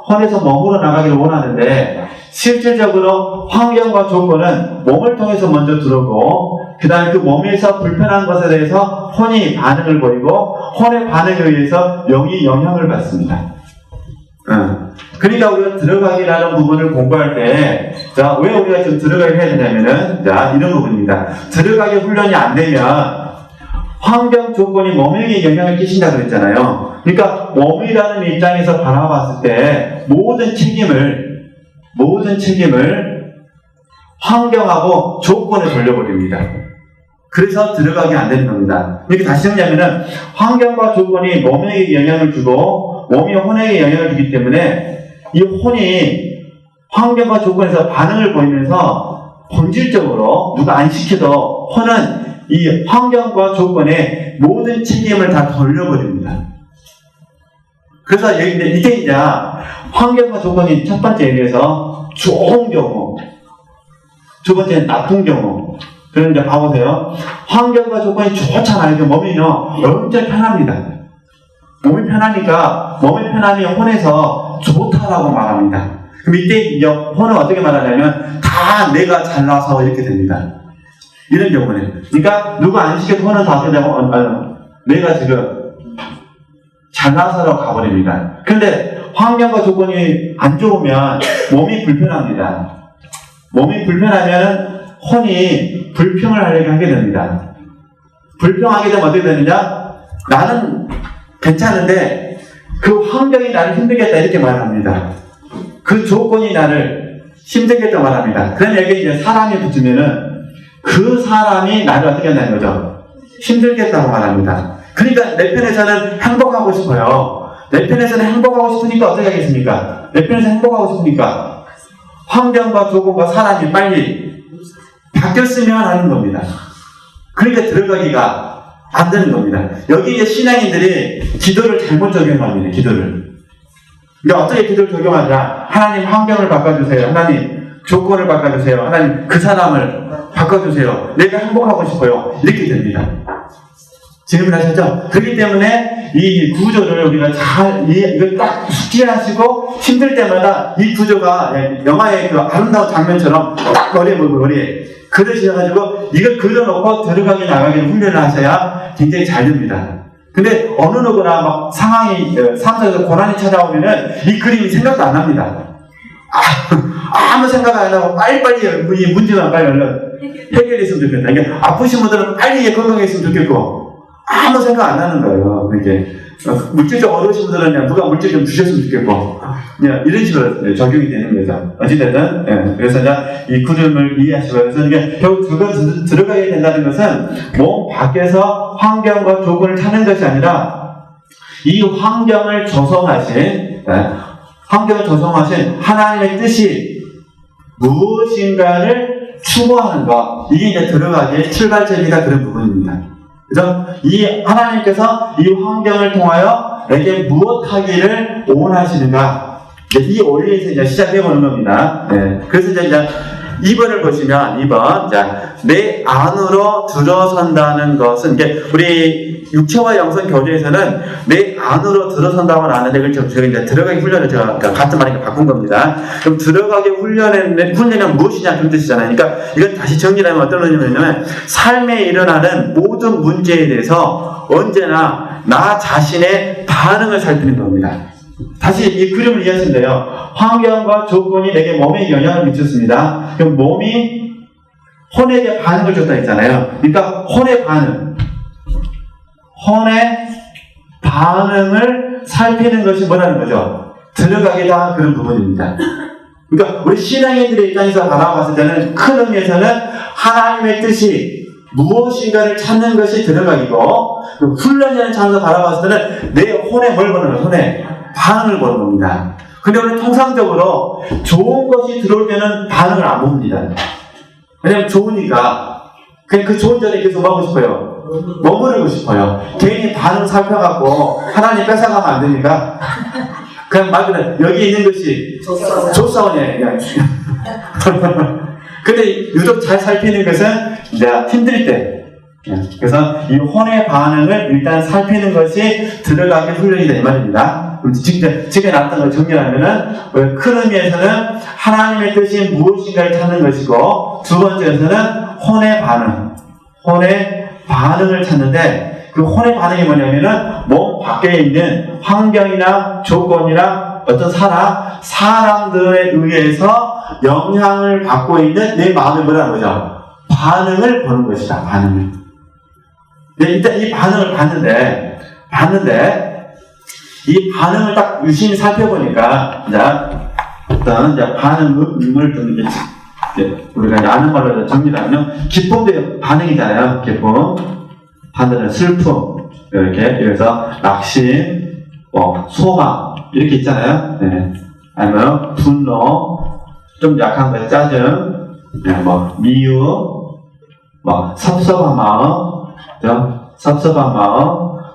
혼에서 몸으로 나가기를 원하는데 실질적으로 환경과 조건은 몸을 통해서 먼저 들어오고 그 다음에 그 몸에서 불편한 것에 대해서 혼이 반응을 보이고 혼의 반응에 의해서 영이 영향을 받습니다. 그러니까 우리가 들어가기라는 부분을 공부할 때, 자, 왜 우리가 좀 들어가기 해야 되냐면은, 자, 이런 부분입니다. 들어가기 훈련이 안 되면, 환경 조건이 몸에게 영향을 끼친다고 그랬잖아요. 그러니까, 몸이라는 입장에서 바라봤을 때, 모든 책임을 환경하고 조건에 돌려버립니다. 그래서 들어가기 안 되는 겁니다. 이렇게 다시 정리하면은, 환경과 조건이 몸에게 영향을 주고, 몸이 혼에게 영향을 주기 때문에 이 혼이 환경과 조건에서 반응을 보이면서 본질적으로 누가 안 시켜도 혼은 이 환경과 조건에 모든 책임을 다 돌려버립니다. 그래서 이게 이제 환경과 조건이 첫 번째 얘기해서 좋은 경우, 두 번째는 나쁜 경우. 그럼 이제 봐보세요. 환경과 조건이 좋잖아요. 몸이요 엄청 편합니다. 몸이 편하니까 몸이 편하면 혼에서 좋다라고 말합니다. 그럼 이때 혼은 어떻게 말하냐면 다 내가 잘나서 이렇게 됩니다. 이런 경우는 그러니까 누가 안 시켜도 혼은 다 어떻게 되면 내가 지금 잘나서로 가버립니다. 그런데 환경과 조건이 안 좋으면 몸이 불편합니다. 몸이 불편하면 혼이 불평을 하려고 하게 됩니다. 불평하게 되면 어떻게 되느냐? 나는 괜찮은데 그 환경이 나를 힘들겠다 이렇게 말합니다. 그 조건이 나를 힘들겠다 말합니다. 그럼 여기 이제 사람이 붙으면은 그 사람이 나를 어떻게 한다는 거죠? 힘들겠다고 말합니다. 그러니까 내 편에서는 행복하고 싶어요. 내 편에서는 행복하고 싶으니까 어떻게 하겠습니까? 내 편에서 행복하고 싶으니까 환경과 조건과 사람이 빨리 바뀌었으면 하는 겁니다. 그러니까 들어가기가 안 되는 겁니다. 여기 이제 신앙인들이 기도를 잘못 적용합니다. 기도를. 그러니까 어떻게 기도를 적용하냐? 하나님 환경을 바꿔주세요. 하나님 조건을 바꿔주세요. 하나님 그 사람을 바꿔주세요. 내가 행복하고 싶어요. 이렇게 됩니다. 지금 하셨죠? 그렇기 때문에 이 구조를 우리가 잘 이걸 딱 숙지하시고 힘들 때마다 이 구조가 영화의 그 아름다운 장면처럼 딱 머리에 그려주셔가지고 이걸 그려놓고 들어가기 나가기를 훈련을 하셔야 굉장히 잘 됩니다. 근데 어느 누구나 막 상황이 삶속에서 고난이 찾아오면은 이 그림이 생각도 안 납니다. 아무 생각 안 하고 빨리빨리 이 문제만 빨리 얼른 해결했으면 좋겠다. 이게 아프신 분들은 빨리 건강했으면 좋겠고 아무 생각 안 나는 거예요. 이게 물질적 어려우신 분들은 그냥 누가 물질 좀 주셨으면 좋겠고 그냥 이런 식으로 적용이 되는 거죠. 어찌됐든 그래서 이제 이 그림을 이해하시고요. 그래서 이게 결국 들어가야 된다는 것은 몸 밖에서 환경과 조건을 찾는 것이 아니라 이 환경을 조성하신 하나님의 뜻이 무엇인가를 추구하는 것, 이게 이제 들어가기의 출발점이다 그런 부분입니다. 그래서 이 하나님께서 이 환경을 통하여 내게 무엇 하기를 원하시는가, 이 원리에서 이제 시작해 보는 겁니다. 그래서 이제 2번을 보시면 2번, 자 내 안으로 들어선다는 것은, 이게 우리 육체와 영성 교제에서는 내 안으로 들어선다고는 아는데, 그걸 제가 이제 들어가기 훈련을 제가 같은 말이니까 바꾼 겁니다. 그럼 들어가기 훈련은 무엇이냐, 그런 뜻이잖아요. 그러니까 이건 다시 정리하면 어떤 의미냐면, 삶에 일어나는 모든 문제에 대해서 언제나 나 자신의 반응을 살피는 겁니다. 다시 이 그림을 이해하시면 돼요. 환경과 조건이 내게 몸에 영향을 미쳤습니다. 그럼 몸이 혼에게 반응을 줬다 했잖아요. 그러니까 혼의 반응을 살피는 것이 뭐라는 거죠? 들어가기다, 그런 부분입니다. 그러니까 우리 신앙인들의 입장에서 바라봤을 때는 큰 의미에서는 하나님의 뜻이 무엇인가를 찾는 것이 들어가기고, 훈련이라는 차원에서 바라봤을 때는 내 혼에 뭘 보는 거예요? 혼에 반응을 보는 겁니다. 근데 우리 통상적으로 좋은 것이 들어올 때는 반응을 안 봅니다. 왜냐면 좋으니까. 그냥 그 좋은 자리에 계속 뭐 하고 싶어요? 머무르고 싶어요. 괜히 반응 살펴갖고 하나님 뺏어가면 안 되니까. 그냥 말 그대로 여기 있는 것이 조사원이에요. 그냥. 근데 유독 잘 살피는 것은 이제 힘들 때. 그래서 이 혼의 반응을 일단 살피는 것이 들어가기 훈련이다, 이 말입니다. 지금 나왔던 걸 정리하면은, 큰 의미에서는 하나님의 뜻이 무엇인가를 찾는 것이고, 두 번째에서는 혼의 반응을 찾는데, 그 혼의 반응이 뭐냐면은 몸 밖에 있는 환경이나 조건이나 어떤 사람들에 의해서 영향을 받고 있는 내 마음의 뭐라는 거죠? 반응을 보는 것이다, 반응을. 일단 이 반응을 봤는데, 이 반응을 딱 유심히 살펴보니까, 어떤 반응을 좀 우리가 이제 아는 말로 정리하면, 기쁨도 반응이잖아요, 기쁨. 반대로 슬픔, 이렇게. 그래서 낙심, 소망, 이렇게 있잖아요. 네. 아니면 분노, 좀 약한 거 짜증, 미움, 섭섭한 마음,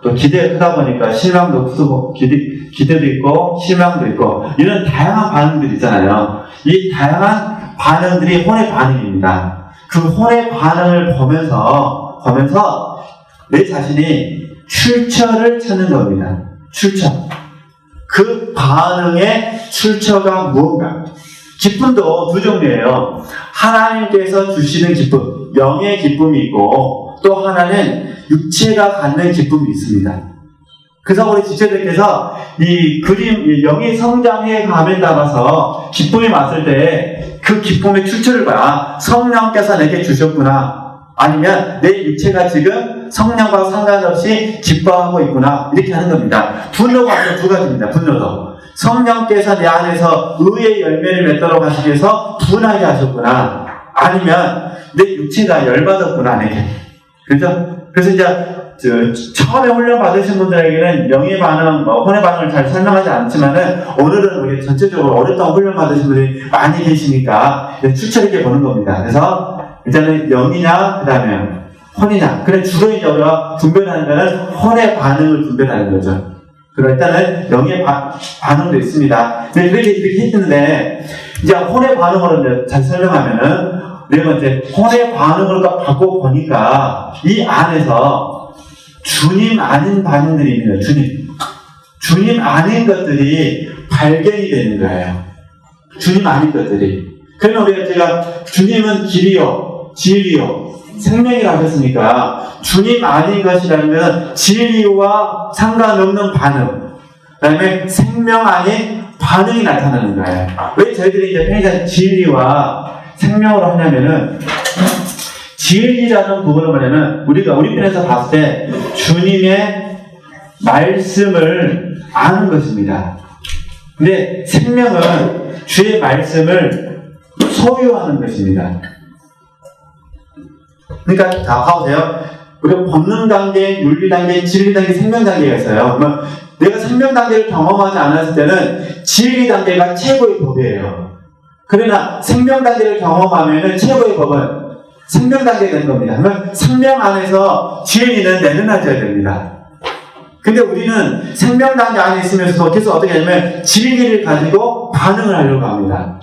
또 기대가 크다 보니까 실망도 크고, 기대도 있고, 실망도 있고, 이런 다양한 반응들이 있잖아요. 이 다양한 반응들이 혼의 반응입니다. 그 혼의 반응을 보면서 내 자신이 출처를 찾는 겁니다. 출처. 그 반응의 출처가 무언가. 기쁨도 두 종류예요. 하나님께서 주시는 기쁨, 영의 기쁨이 있고, 또 하나는 육체가 갖는 기쁨이 있습니다. 그래서 우리 지체들께서 이 영이 성장해 가면 따라서 기쁨이 왔을 때 그 기쁨의 출처를 봐. 성령께서 내게 주셨구나. 아니면 내 육체가 지금 성령과 상관없이 기뻐하고 있구나. 이렇게 하는 겁니다. 분노가 두 가지입니다. 분노도. 성령께서 내 안에서 의의 열매를 맺도록 하시기 위해서 분하게 하셨구나. 아니면 내 육체가 열받았구나. 이렇게. 그렇죠? 그래서 이제 처음에 훈련 받으신 분들에게는 영의 반응, 혼의 반응을 잘 설명하지 않지만은, 오늘은 우리 전체적으로 오랫동안 훈련 받으신 분들이 많이 계시니까 출처 있게 보는 겁니다. 그래서 일단은 영이냐, 그 다음에 혼이냐. 그래, 주로 이제 우리가 분별하는 거는 혼의 반응을 분별하는 거죠. 그럼 일단은 영의 반응도 있습니다. 근데 이렇게 했는데, 이제 혼의 반응으로 잘 설명하면은, 내가 이제 혼의 반응으로 딱 바꿔 보니까, 이 안에서 주님 아닌 반응들이 있는 거예요. 주님 아닌 것들이 발견이 되는 거예요. 주님 아닌 것들이. 그러면 제가 주님은 길이요, 진리요, 생명이라 하셨으니까, 주님 아닌 것이라는 것은 진리와 상관없는 반응, 그 다음에 생명 아닌 반응이 나타나는 거예요. 왜 저희들이 이제 편의상 진리와 생명으로 하냐면은, 진리라는 부분은 뭐냐면, 우리 편에서 봤을 때 주님의 말씀을 아는 것입니다. 근데 생명은 주의 말씀을 소유하는 것입니다. 그러니까 다 봐보세요. 우리가 본능 단계, 윤리 단계, 진리 단계, 생명 단계가 있어요. 그러면 내가 생명 단계를 경험하지 않았을 때는 진리 단계가 최고의 법이에요. 그러나 생명 단계를 경험하면 최고의 법은 생명 단계가 되는 겁니다. 그러면 생명 안에서 진리는 내려놔줘야 됩니다. 근데 우리는 생명 단계 안에 있으면서도 계속 어떻게 하냐면 진리를 가지고 반응을 하려고 합니다.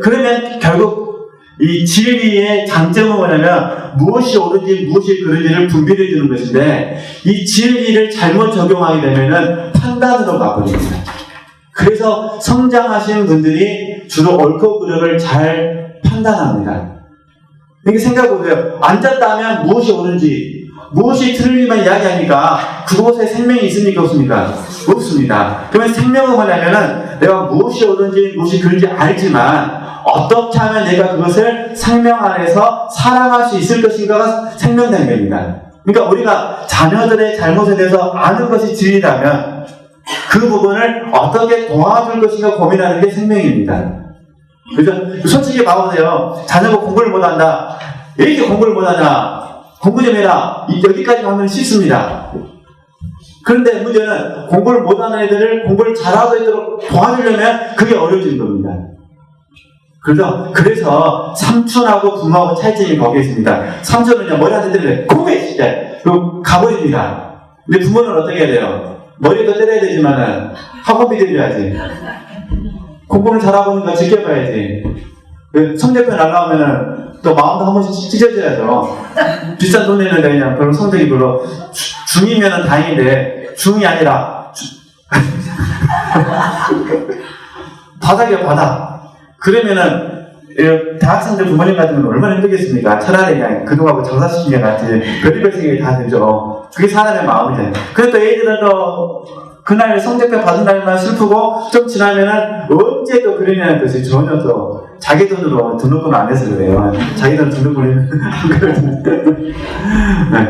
그러면 결국 이 진리의 장점은 뭐냐면 무엇이 옳은지 무엇이 그른지를 분별해 주는 것인데 이 진리를 잘못 적용하게 되면은 판단으로 가버립니다. 그래서 성장하신 분들이 주로 옳고 그름을 잘 판단합니다. 이렇게 생각해보세요. 앉았다면 무엇이 옳은지 무엇이 틀리만 이야기하니까 그곳에 생명이 있습니까 없습니까? 없습니다. 그러면 생명은 뭐냐면은 내가 무엇이 옳은지 무엇이 그른지 알지만 어떻게 하면 내가 그것을 생명 안에서 사랑할 수 있을 것인가가 생명단계입니다. 그러니까 우리가 자녀들의 잘못에 대해서 아는 것이 진리라면 그 부분을 어떻게 도와줄 것인가 고민하는 게 생명입니다. 그래서 솔직히 봐보세요. 자녀가 공부를 못한다. 왜 이렇게 공부를 못하냐? 공부 좀 해라. 여기까지 가면 쉽습니다. 그런데 문제는 공부를 못하는 애들을 공부를 잘하고 있도록 도와주려면 그게 어려워지는 겁니다. 그래서 삼촌하고 부모하고 차이점이 거기에 있습니다. 삼촌은요, 머리한테 때리면 공부해! 진짜! 그리고 가버립니다. 근데 부모는 어떻게 해야 돼요? 머리도 때려야 되지만은 학원비 드려야지. 공부를 잘하고 있는 거 지켜봐야지. 성적표 날라오면은 또 마음도 한 번씩 찢어져야죠. 비싼 돈 내는데 그냥 별로 성적이 별로 중이면은 다행인데 중이 아니라 바닥이야 바닥. 그러면은 대학생들 부모님 같은 건 얼마나 힘들겠습니까? 차라리 그냥 그동하고 장사시킨 게 낫지. 별의별 생각이 다 들죠. 그게 사람의 마음이잖아요. 그래도 애들은 또 그날 성적표 받은 날만 슬프고 좀 지나면은 언제 또 그러냐는 뜻이 전혀 또 자기 돈으로 등록금 안 해서 그래요. 자기 돈 등록금을 안 그러거든요.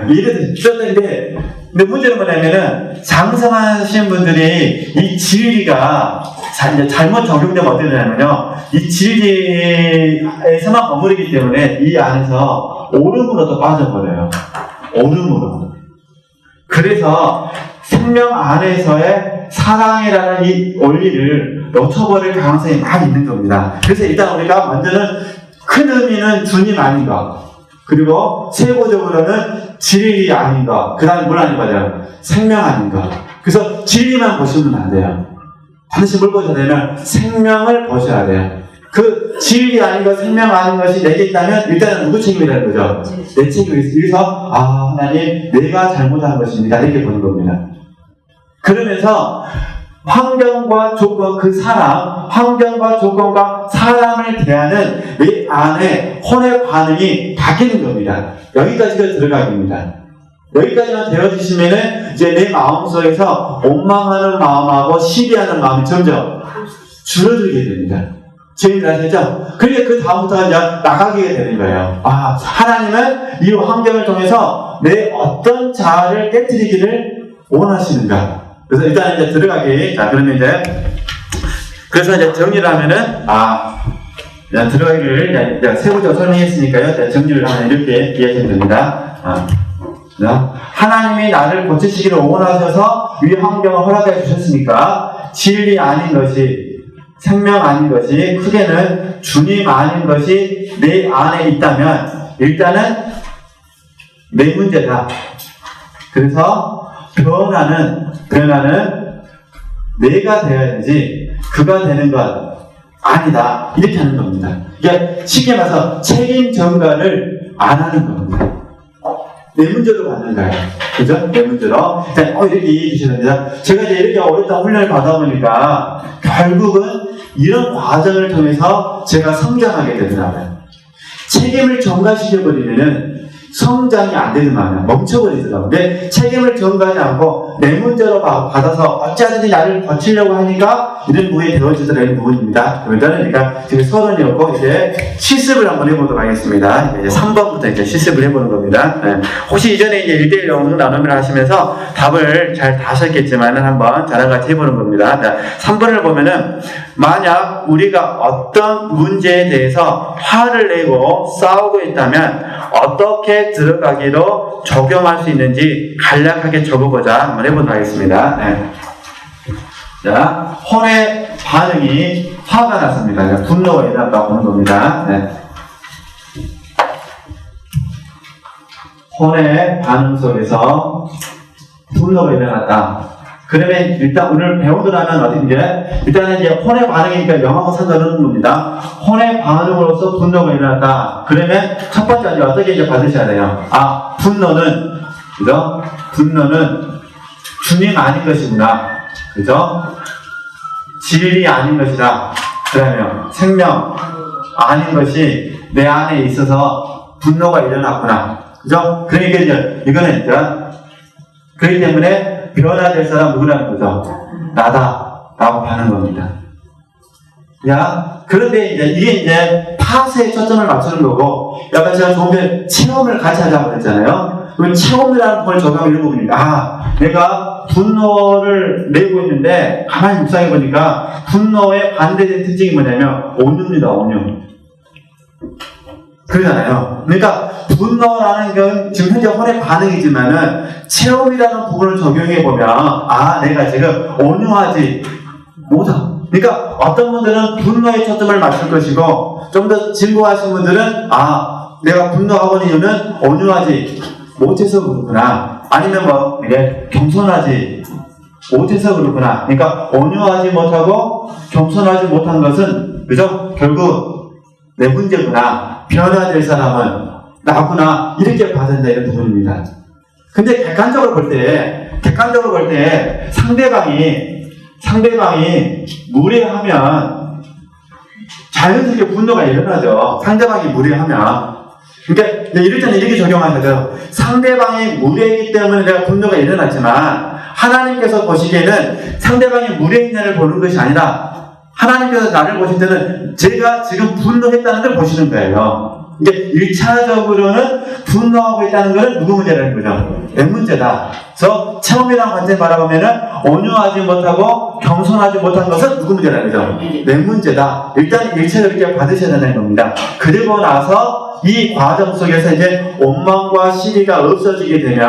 이래도 있었는데 근데 문제는 뭐냐면은 장성하신 분들이 이 진리가 잘못 적용되면 어떻게 되냐면요. 이 진리에서만 머무르기 때문에 이 안에서 오름으로 또 빠져버려요. 오름으로. 그래서 생명 안에서의 사랑이라는 이 원리를 놓쳐버릴 가능성이 많이 있는 겁니다. 그래서 일단 우리가 먼저는 큰 의미는 주님 아닌가, 그리고 세부적으로는 진리 아닌가, 그 다음에 뭘 아닌가, 생명 아닌가. 그래서 진리만 보시면 안 돼요. 반드시 뭘 보셔야 되면 생명을 보셔야 돼요. 그 진리 아닌 것, 생명 아닌 것이 내게 있다면 일단은 누구 책임이라는 거죠? 내 책임이 있어요. 여기서 하나님 내가 잘못한 것입니다. 이렇게 보는 겁니다. 그러면서 환경과 조건, 그 사람, 환경과 조건과 사람을 대하는 내 안에 혼의 반응이 바뀌는 겁니다. 여기까지가 들어가기입니다. 여기까지만 되어주시면은 이제 내 마음속에서 원망하는 마음하고 시비하는 마음이 점점 줄어들게 됩니다. 제일 아시죠? 그러니까 그 다음부터 이제 나가게 되는 거예요. 하나님은 이 환경을 통해서 내 어떤 자아를 깨뜨리기를 원하시는가? 그래서 일단 이제 들어가기. 자, 그러면 그래서 이제 정리를 하면은, 들어가기를 이제 세부적으로 설명했으니까요. 정리를 하면 이렇게 이해하시면 됩니다. 하나님이 나를 고치시기를 원하셔서 이 환경을 허락해 주셨으니까 진리 아닌 것이, 생명 아닌 것이, 크게는 주님 아닌 것이 내 안에 있다면 일단은 내 문제다. 그래서 변화는 내가 되어야 되지 그가 되는 건 아니다. 이렇게 하는 겁니다. 이게 쉽게 말해서 책임 전가를 안 하는 겁니다. 내 문제로 받는 거예요. 그죠? 내 문제로. 이렇게 얘기해 주시는데요. 제가 이제 이렇게 오랫동안 훈련을 받아보니까 결국은 이런 과정을 통해서 제가 성장하게 되더라고요. 책임을 전가시켜버리면은 성장이 안 되는 마음이야. 멈춰버리더라고요. 근데 책임을 전가하지 않고 내 문제로 받아서 어찌하든지 나를 거치려고 하니까 이런 부분이 되어지더라는 부분입니다. 그러니까 지금 30이었고 이제 실습을 한번 해보도록 하겠습니다. 이제 3번부터 이제 실습을 해보는 겁니다. 혹시 이전에 이제 1대1 영상 나눔을 하시면서 답을 잘 다셨겠지만은 한번 저랑 같이 해보는 겁니다. 3번을 보면은 만약 우리가 어떤 문제에 대해서 화를 내고 싸우고 있다면 어떻게 들어가기로 적용할 수 있는지 간략하게 적어보자 한번 해보도록 하겠습니다. 자, 혼의 반응이 화가 났습니다. 분노가 일어났다고 보는 겁니다. 혼의 반응 속에서 분노가 일어났다. 그러면 일단 오늘 배우더라면 어딘게 일단은 이제 혼의 반응이니까 영하고 상관없는 겁니다. 혼의 반응으로서 분노가 일어났다. 그러면 첫 번째 이제 어떻게 이제 받으셔야 돼요? 아, 분노는 그죠? 분노는 주님 아닌 것이구나. 그죠? 진리 아닌 것이다. 그러면 생명 아닌 것이 내 안에 있어서 분노가 일어났구나. 그죠? 그러니까 이제 이거는 이제 그렇기 때문에 변화될 사람 누구라는 거죠? 나다. 라고 하는 겁니다. 야, 그런데 이게 이제 탓에 초점을 맞추는 거고, 약간 제가 조금 전에 체험을 같이 하자고 그랬잖아요. 그 체험이라는 걸 적용하면 이런 부분입니다. 아, 내가 분노를 내고 있는데, 가만히 묵상해 보니까, 분노의 반대된 특징이 뭐냐면, 온유입니다, 온유. 그러잖아요. 그러니까, 분노라는 건 지금 현재 혼의 반응이지만은, 체험이라는 부분을 적용해 보면, 아, 내가 지금 온유하지 못하. 그러니까, 어떤 분들은 분노에 초점을 맞출 것이고, 좀 더 진보하신 분들은, 아, 내가 분노하고 있는 이유는 온유하지 못해서 그렇구나. 아니면 뭐, 이게 겸손하지 못해서 그렇구나. 그러니까, 온유하지 못하고, 겸손하지 못한 것은, 그죠? 결국, 내 문제구나. 변화될 사람은 나구나. 이렇게 받는다, 이런 부분입니다. 근데 객관적으로 볼 때, 상대방이 무례하면, 자연스럽게 분노가 일어나죠. 상대방이 무례하면. 그러니까 이럴 때는 이렇게 적용하셔야 돼요. 상대방이 무례이기 때문에 내가 분노가 일어났지만 하나님께서 보시기에는 상대방이 무례했냐를 보는 것이 아니라 하나님께서 나를 보실 때는 제가 지금 분노했다는 걸 보시는 거예요. 이게 1차적으로는 분노하고 있다는 것은 누구 문제라는 거죠? 내 문제다. 그래서 체험이라는 관점 바라보면은 온유하지 못하고 겸손하지 못한 것은 누구 문제라는 거죠? 내 문제다. 일단 1차적으로 이렇게 받으셔야 되는 겁니다. 그리고 나서 이 과정 속에서 이제 원망과 시비가 없어지게 되면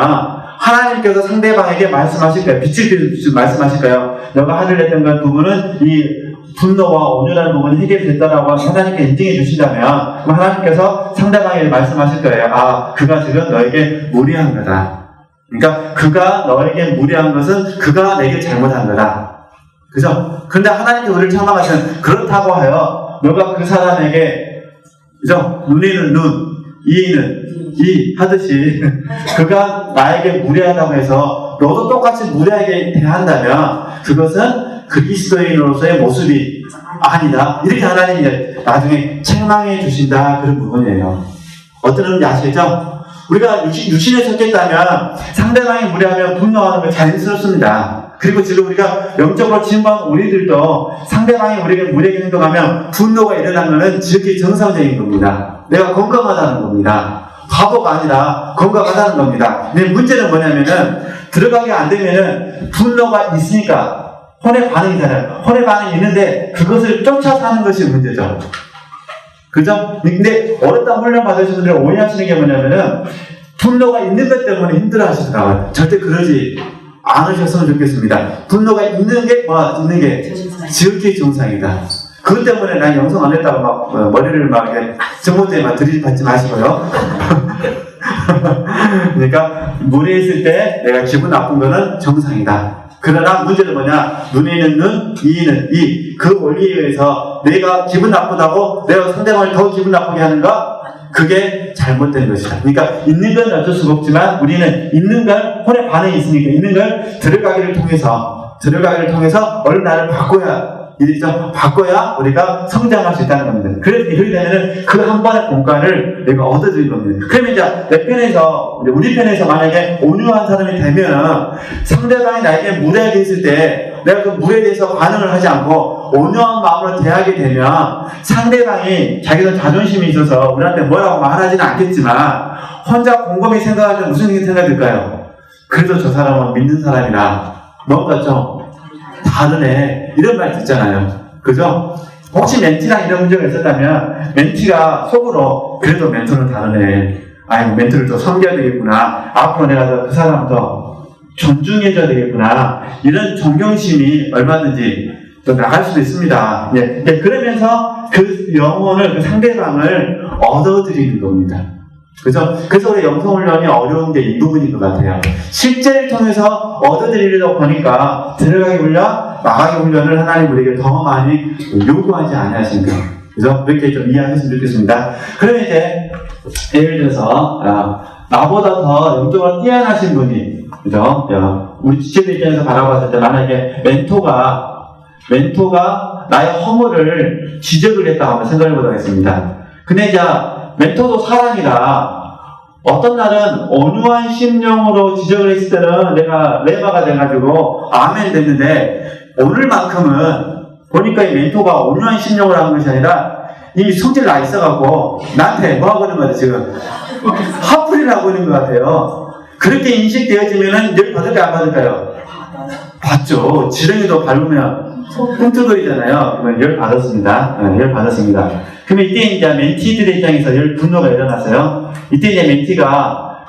하나님께서 상대방에게 말씀하실 거예요. 빛을 비추 말씀하실 거예요. 너가 하늘 냈던 것 부분은 이 분노와 온유라는 부분이 해결됐다라고 하나님께 인정해 주신다면 그럼 하나님께서 상대방에게 말씀하실 거예요. 아, 그가 지금 너에게 무리한 거다. 그러니까 그가 너에게 무리한 것은 그가 내게 잘못한 거다. 그죠? 그런데 하나님께 우리를 책망하시는 그렇다고 하여 너가 그 사람에게 그죠? 눈에는 눈, 이에는 이 하듯이 그가 나에게 무례하다고 해서 너도 똑같이 무례하게 대한다면 그것은 그리스도인으로서의 모습이 아니다. 이렇게 하나님이 나중에 책망해 주신다. 그런 부분이에요. 어떤 의미인지 아시겠죠? 우리가 육신에 섞였다면 상대방이 무례하면 분노하는 건 자연스럽습니다. 그리고 지금 우리가 영적으로 진보한 우리들도 상대방이 우리에게 무례하게 행동하면 분노가 일어나는 것은 지극히 정상적인 겁니다. 내가 건강하다는 겁니다. 바보가 아니라 건강하다는 겁니다. 근데 문제는 뭐냐면은 들어가게 안 되면은 분노가 있으니까 혼의 반응이잖아요. 혼의 반응이 있는데 그것을 쫓아 사는 것이 문제죠. 그죠? 근데 어렵다 훈련 받으신 분들은 오해하시는 게 뭐냐면은 분노가 있는 것 때문에 힘들어 하시더라고요. 절대 그러지 않으셨으면 좋겠습니다. 분노가 있는 게 지극히 정상이다. 그것 때문에 난 영성 안 했다고 막 머리를 막 이렇게 전봇대에 막 들이받지 마시고요. 그러니까 무례했을 때 내가 기분 나쁜 거는 정상이다. 그러나 문제는 뭐냐? 눈에 있는 눈, 이에는 이. 그 원리에 의해서 내가 기분 나쁘다고 내가 상대방을 더 기분 나쁘게 하는 거 그게 잘못된 것이다. 그러니까 있는 건 어쩔 수가 없지만 우리는 있는 걸 혼의 반응이 있으니까 있는 걸 들어가기를 통해서 얼른 나를 바꿔야 우리가 성장할 수 있다는 겁니다. 그래서 이렇게 되면은 그 한 번의 공간을 내가 얻어들인 겁니다. 그러면 이제 내 편에서, 우리 편에서 만약에 온유한 사람이 되면 상대방이 나에게 무례하게 있을 때 내가 그 무례에 대해서 반응을 하지 않고 온유한 마음으로 대하게 되면 상대방이 자기도 자존심이 있어서 우리한테 뭐라고 말하지는 않겠지만 혼자 곰곰이 생각할 때 무슨 생각이 들까요? 그래도 저 사람은 믿는 사람이라 뭔가 좀 다르네. 이런 말 듣잖아요. 그죠? 혹시 멘티랑 이런 문제가 있었다면 멘티가 속으로 그래도 멘토는 다르네. 아니 멘토를 더 섬겨야 되겠구나. 앞으로 내가 그 사람 더 존중해줘야 되겠구나. 이런 존경심이 얼마든지 또 나갈 수도 있습니다. 예. 그러면서 그 영혼을, 그 상대방을 얻어들이는 겁니다. 그래서 우리 영성훈련이 어려운 게 이 부분인 것 같아요. 실제를 통해서 얻어들이려고 보니까 들어가기 훈련, 나가기 훈련을 하나님 우리에게 더 많이 요구하지 않으신가. 그래서 그렇게 좀 이해하셨으면 좋겠습니다. 그러면 이제 예를 들어서 나보다 더 영적으로 뛰어나신 분이, 그죠? 우리 지체들 입장에서 바라봤을 때 만약에 멘토가 나의 허물을 지적을 했다고 한번 생각해 보도록 하겠습니다. 근데 이제 멘토도 사람이라 어떤 날은 온유한 심령으로 지적을 했을 때는 내가 레마가 돼가지고 아멘 됐는데, 오늘만큼은 보니까 이 멘토가 온유한 심령을 한 것이 아니라 이미 성질 나 있어갖고 나한테 뭐 하고 있는 것 같아요. 지금 화풀이를 하고 있는 것 같아요. 그렇게 인식되어지면은 열 받을까요, 안 받을까요? 받죠. 지렁이도 밟으면 꿈틀거리잖아요. 열 받았습니다. 열 받았습니다. 그러면 이때 이제 멘티들의 입장에서 열 분노가 일어났어요. 이때 이제 멘티가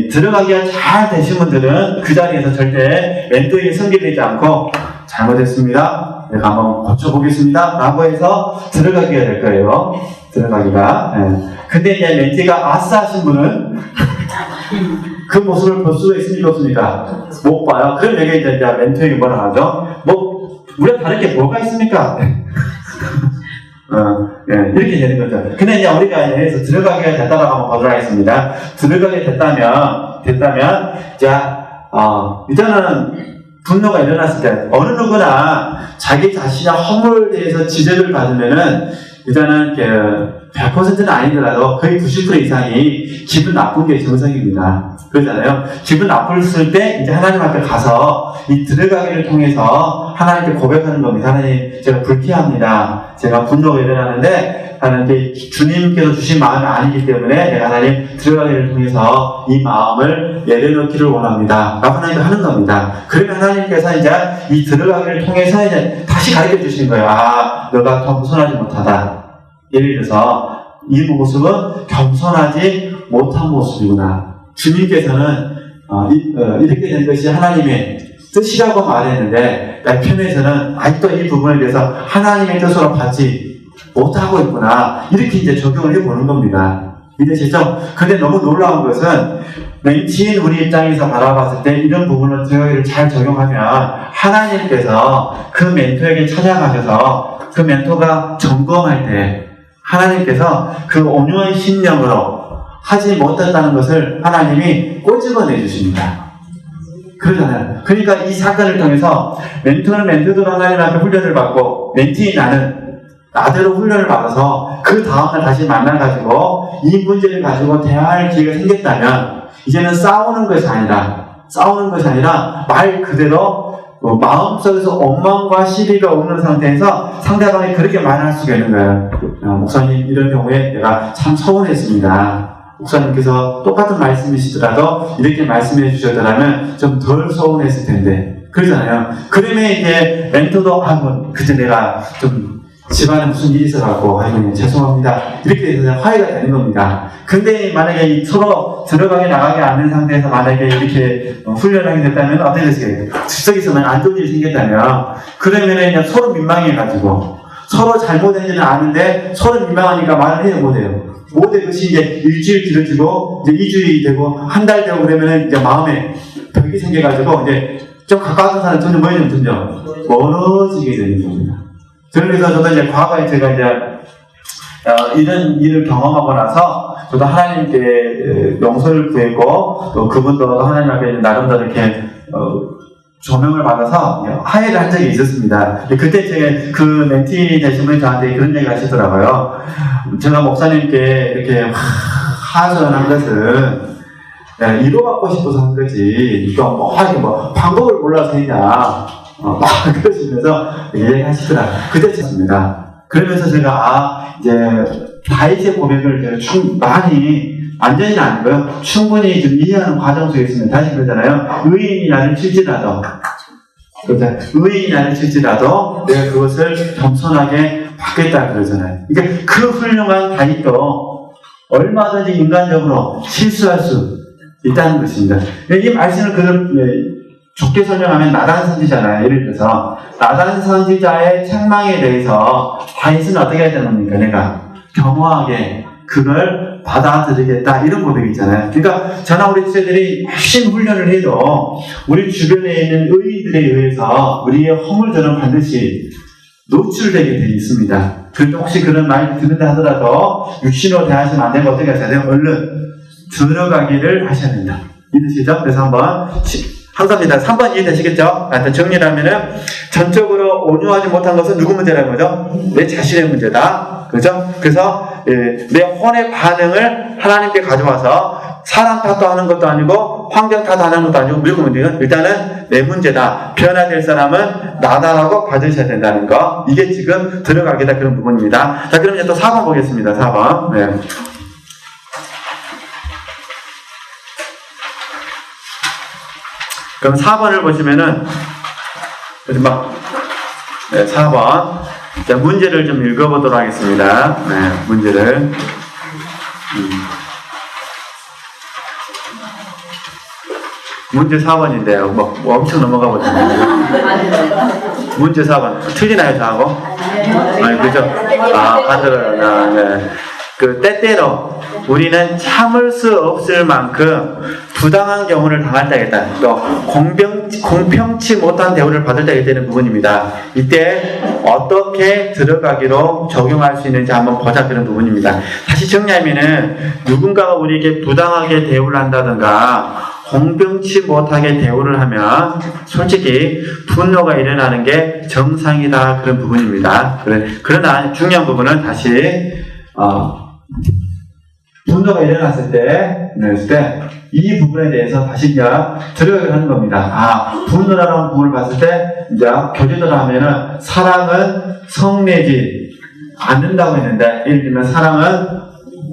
들어가기가 잘 되신 분들은 그 자리에서 절대 멘토에게 성기되지 않고 잘못했습니다. 내가 한번 고쳐보겠습니다. 라고 해서 들어가기가 될 거예요. 들어가기가. 근데 이제 멘티가 아싸 하신 분은 그 모습을 볼 수가 있습니까? 없습니까? 못 봐요. 그럼 여기 이제 멘토에게 뭐라 하죠? 우리가 다를 게 뭐가 있습니까? 이렇게 되는 거죠. 근데 이제 우리가 여기서 들어가기가 됐다라고 한번 보도록 하겠습니다. 들어가게 됐다면, 이제는 분노가 일어났을 때, 어느 누구나 자기 자신의 허물에 대해서 지적을 받으면은, 일단은 100%는 아니더라도 거의 90% 이상이 기분 나쁜 게 정상입니다. 그러잖아요. 기분 나쁠 때 이제 하나님 앞에 가서 이 들어가기를 통해서 하나님께 고백하는 겁니다. 하나님, 제가 불쾌합니다. 제가 분노가 일어나는데 하나님께 주님께서 주신 마음이 아니기 때문에 내가 하나님 들어가기를 통해서 이 마음을 내려놓기를 원합니다. 라고 하나님께 하는 겁니다. 그러면 하나님께서 이제 이 들어가기를 통해서 이제 다시 가르쳐 주시는 거예요. 너가 겸손하지 못하다. 예를 들어서 이 모습은 겸손하지 못한 모습이구나. 주님께서는 이렇게 된 것이 하나님의 뜻이라고 말했는데 내 편에서는 아직도 이 부분에 대해서 하나님의 뜻으로 받지 못하고 있구나. 이렇게 이제 적용을 해보는 겁니다. 이해되시죠? 근데 너무 놀라운 것은 멘티인 우리 입장에서 바라봤을 때 이런 부분을 저희를 잘 적용하면 하나님께서 그 멘토에게 찾아가셔서 그 멘토가 점검할 때 하나님께서 그 온유한 심령으로 하지 못했다는 것을 하나님이 꼬집어내 주십니다. 그러잖아요. 그러니까 이 사건을 통해서 멘토는 멘토대로 하나님 앞에 훈련을 받고 멘티인 나대로 훈련을 받아서 그 다음날 다시 만나가지고 이 문제를 가지고 대화할 기회가 생겼다면 이제는 싸우는 것이 아니라 말 그대로 마음속에서 원망과 시비가 오는 상태에서 상대방이 그렇게 말할 수가 있는 거예요. 목사님, 이런 경우에 내가 참 서운했습니다. 목사님께서 똑같은 말씀이시더라도 이렇게 말씀해 주셨더라면 좀 덜 서운했을 텐데. 그러잖아요. 그러면 이제 멘토도 그때 내가 좀 집안에 무슨 일이 있어갖고 죄송합니다. 이렇게 해서 화해가 되는 겁니다. 근데 만약에 서로 들어가게 나가게 않는 상태에서 만약에 이렇게 훈련하게 됐다면 어떻게 됐을까요? 즉석에서는 안 좋은 일이 생겼다면 그러면 그냥 서로 민망해가지고 서로 잘못했는지는 아는데 서로 민망하니까 말을 해요, 못해요. 못해. 그것이 이제 일주일 길어지고 이제 2주일이 되고 한 달 되고 그러면은 이제 마음에 벽이 생겨가지고 이제 좀 가까운 사람 점점 멀어지게 되는 겁니다. 그래서 저도 이제 과거에 제가 이제 이런 일을 경험하고 나서 저도 하나님께 용서를 구했고 또 그분도 하나님 앞에 나름대로 이렇게 조명을 받아서 화해를 한 적이 있었습니다. 그때 제가 그 멘티 되신 분이 저한테 그런 얘기 하시더라고요. 제가 목사님께 이렇게 하소연한 것은 위로받고 싶어서 한 거지 방법을 몰라서 했냐. 그러시면서 얘기하시더라. 그때 쳤습니다. 그러면서 제가 이제 다윗의 고백을 많이 완전히 아니고요. 충분히 좀 이해하는 과정 속에 있으면 다시 그러잖아요. 의인이 나를 칠지라도 내가 그것을 겸손하게 받겠다 그러잖아요. 그러니까 그 훌륭한 다윗도 얼마든지 인간적으로 실수할 수 있다는 것입니다. 이 말씀을 좋게 설명하면 나단 선지자잖아요. 예를 들어서 나단 선지자의 책망에 대해서 다윗은 어떻게 해야 되는 겁니까? 내가 겸허하게 그걸 받아들이겠다 이런 고백이 있잖아요. 그러니까 저나 우리 지체들이 열심히 훈련을 해도 우리 주변에 있는 의인들에 의해서 우리의 허물들은 반드시 노출되게 되어 있습니다. 그런데 혹시 그런 말이 듣는다 하더라도 육신으로 대하시면 안 되고 어떻게 하셔야 돼요? 얼른 들어가기를 하셔야 된다. 이해되시죠? 그래서 한번 항상입니다. 3번 이해되시겠죠? 정리를 하면은 전적으로 온유하지 못한 것은 누구 문제라는 거죠? 내 자신의 문제다. 그죠? 그래서 내 혼의 반응을 하나님께 가져와서 사람 탓하는 것도 아니고 환경 탓하는 것도 아니고 누구 문제는 일단은 내 문제다. 변화될 사람은 나다라고 받으셔야 된다는 거. 이게 지금 들어가겠다 그런 부분입니다. 자, 그럼 이제 또 4번 보겠습니다. 4번. 네. 그럼 4번을 보시면은, 네, 4번. 자, 문제를 좀 읽어보도록 하겠습니다. 네, 문제를. 문제 4번인데요. 뭐 엄청 넘어가 버렸네요. 문제 4번. 틀리나요, 저하고? 아니, 그죠? 반대로요. 네. 때때로 우리는 참을 수 없을 만큼 부당한 경우를 당할 때겠다. 또 공평치 못한 대우를 받을 때가 되는 부분입니다. 이때 어떻게 들어가기로 적용할 수 있는지 한번 보자 그런 부분입니다. 다시 정리하면은 누군가가 우리에게 부당하게 대우를 한다든가 공평치 못하게 대우를 하면 솔직히 분노가 일어나는 게 정상이다 그런 부분입니다. 그러나 중요한 부분은 다시 분노가 일어났을 때 이 부분에 대해서 다시 이제 들어가게 하는 겁니다. 분노라는 부분을 봤을 때 이제 교재대로 하면은 사랑은 성내지 않는다고 했는데, 예를 들면 사랑은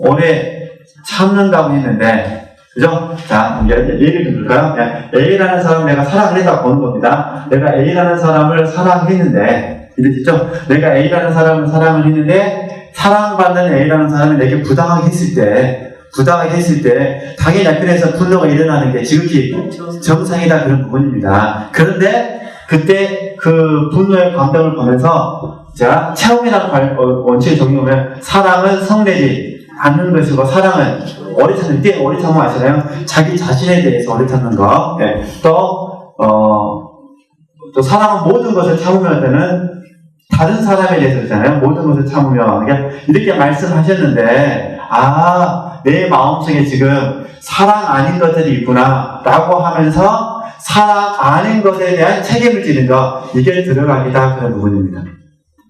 오래 참는다고 했는데, 그죠? 자, 예를 좀 들까요? A라는 사람을 내가 사랑을 했다고 보는 겁니다. 내가 A라는 사람을 사랑했는데, 이해되시죠? 내가 A라는 사람을 사랑을 했는데, 사랑받는 A라는 사람이 내게 부당하게 했을 때, 당연히 앞에서 분노가 일어나는 게 지극히 정상이다 그런 부분입니다. 그런데, 그때 그 분노의 감정을 보면서, 자, 체험이라는 원칙에 적용하면, 사랑은 성내지 않는 것이고, 사랑은 오래 참는, 이때 오래 참으면 아시나요? 자기 자신에 대해서 오래 참는 거. 네. 또 사랑은 모든 것을 참으면 되는 다른 사람에 대해서 있잖아요. 모든 것을 참으면. 이렇게 말씀하셨는데, 내 마음속에 지금 사랑 아닌 것들이 있구나. 라고 하면서 사랑 아닌 것에 대한 책임을 지는 거. 이게 들어가기다. 그런 부분입니다.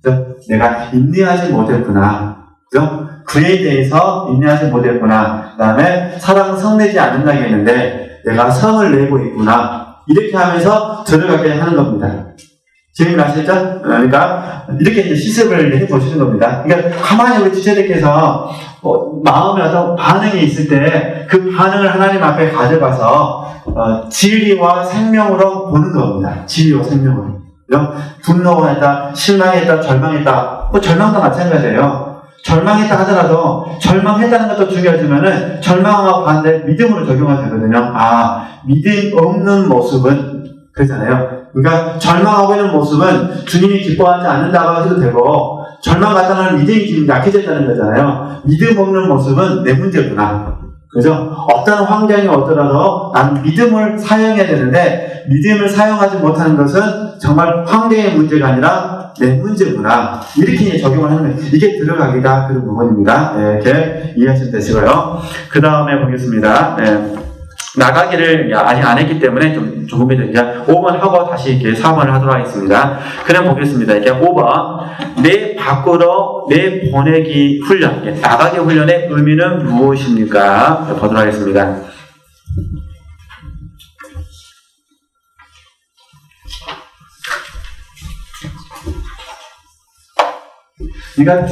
그죠? 내가 인내하지 못했구나. 그죠? 그에 대해서 인내하지 못했구나. 그 다음에 사랑은 성내지 않는다고 했는데 내가 성을 내고 있구나. 이렇게 하면서 들어가게 하는 겁니다. 지금 아시죠? 그러니까 이렇게 이제 시습을 해보시는 겁니다. 그러니까 가만히 우리 지체들께서 마음에 어떤 반응이 있을 때 그 반응을 하나님 앞에 가져가서 진리와 생명으로 보는 겁니다. 진리와 생명으로. 분노했다, 실망했다, 절망했다. 절망도 마찬가지예요. 절망했다 하더라도 절망했다는 것도 중요하지만은 절망과 반대 믿음으로 적용하면 되거든요. 믿음 없는 모습은 그렇잖아요. 그러니까 절망하고 있는 모습은 주님이 기뻐하지 않는다고 해도 되고, 절망 같다는 믿음이 지금 약해졌다는 거잖아요. 믿음 없는 모습은 내 문제구나. 그죠? 어떤 환경이 오더라도 난 믿음을 사용해야 되는데 믿음을 사용하지 못하는 것은 정말 환경의 문제가 아니라 내 문제구나. 이렇게 적용을 하는 거예요. 이게 들어가기가 그런 부분입니다. 이렇게 이해하시면 되시고요. 그 다음에 보겠습니다. 나가기를 아직 안 했기 때문에 조금 이제 5번 하고 다시 이렇게 4번을 하도록 하겠습니다. 그럼 보겠습니다. 이렇게 5번. 내 밖으로 내 보내기 훈련. 나가기 훈련의 의미는 무엇입니까? 보도록 하겠습니다. 그러니까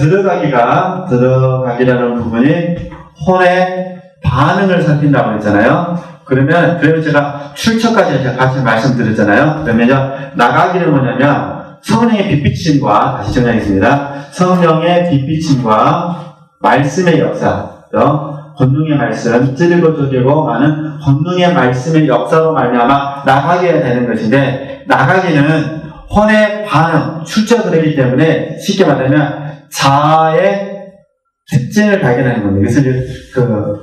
들어가기라는 부분이 혼의 반응을 살핀다고 했잖아요. 그러면 제가 출처까지 제가 같이 말씀드렸잖아요. 그러면요, 나가기는 뭐냐면, 성령의 빛비침과, 다시 정리하겠습니다. 성령의 빛비침과 말씀의 역사, 권능의 말씀, 찌르고 쪼개고 많은 권능의 말씀의 역사로 말미암아 나가게 되는 것인데, 나가기는 혼의 반응, 출처들이기 때문에 쉽게 말하면 자아의 특징을 발견하는 겁니다. 이것을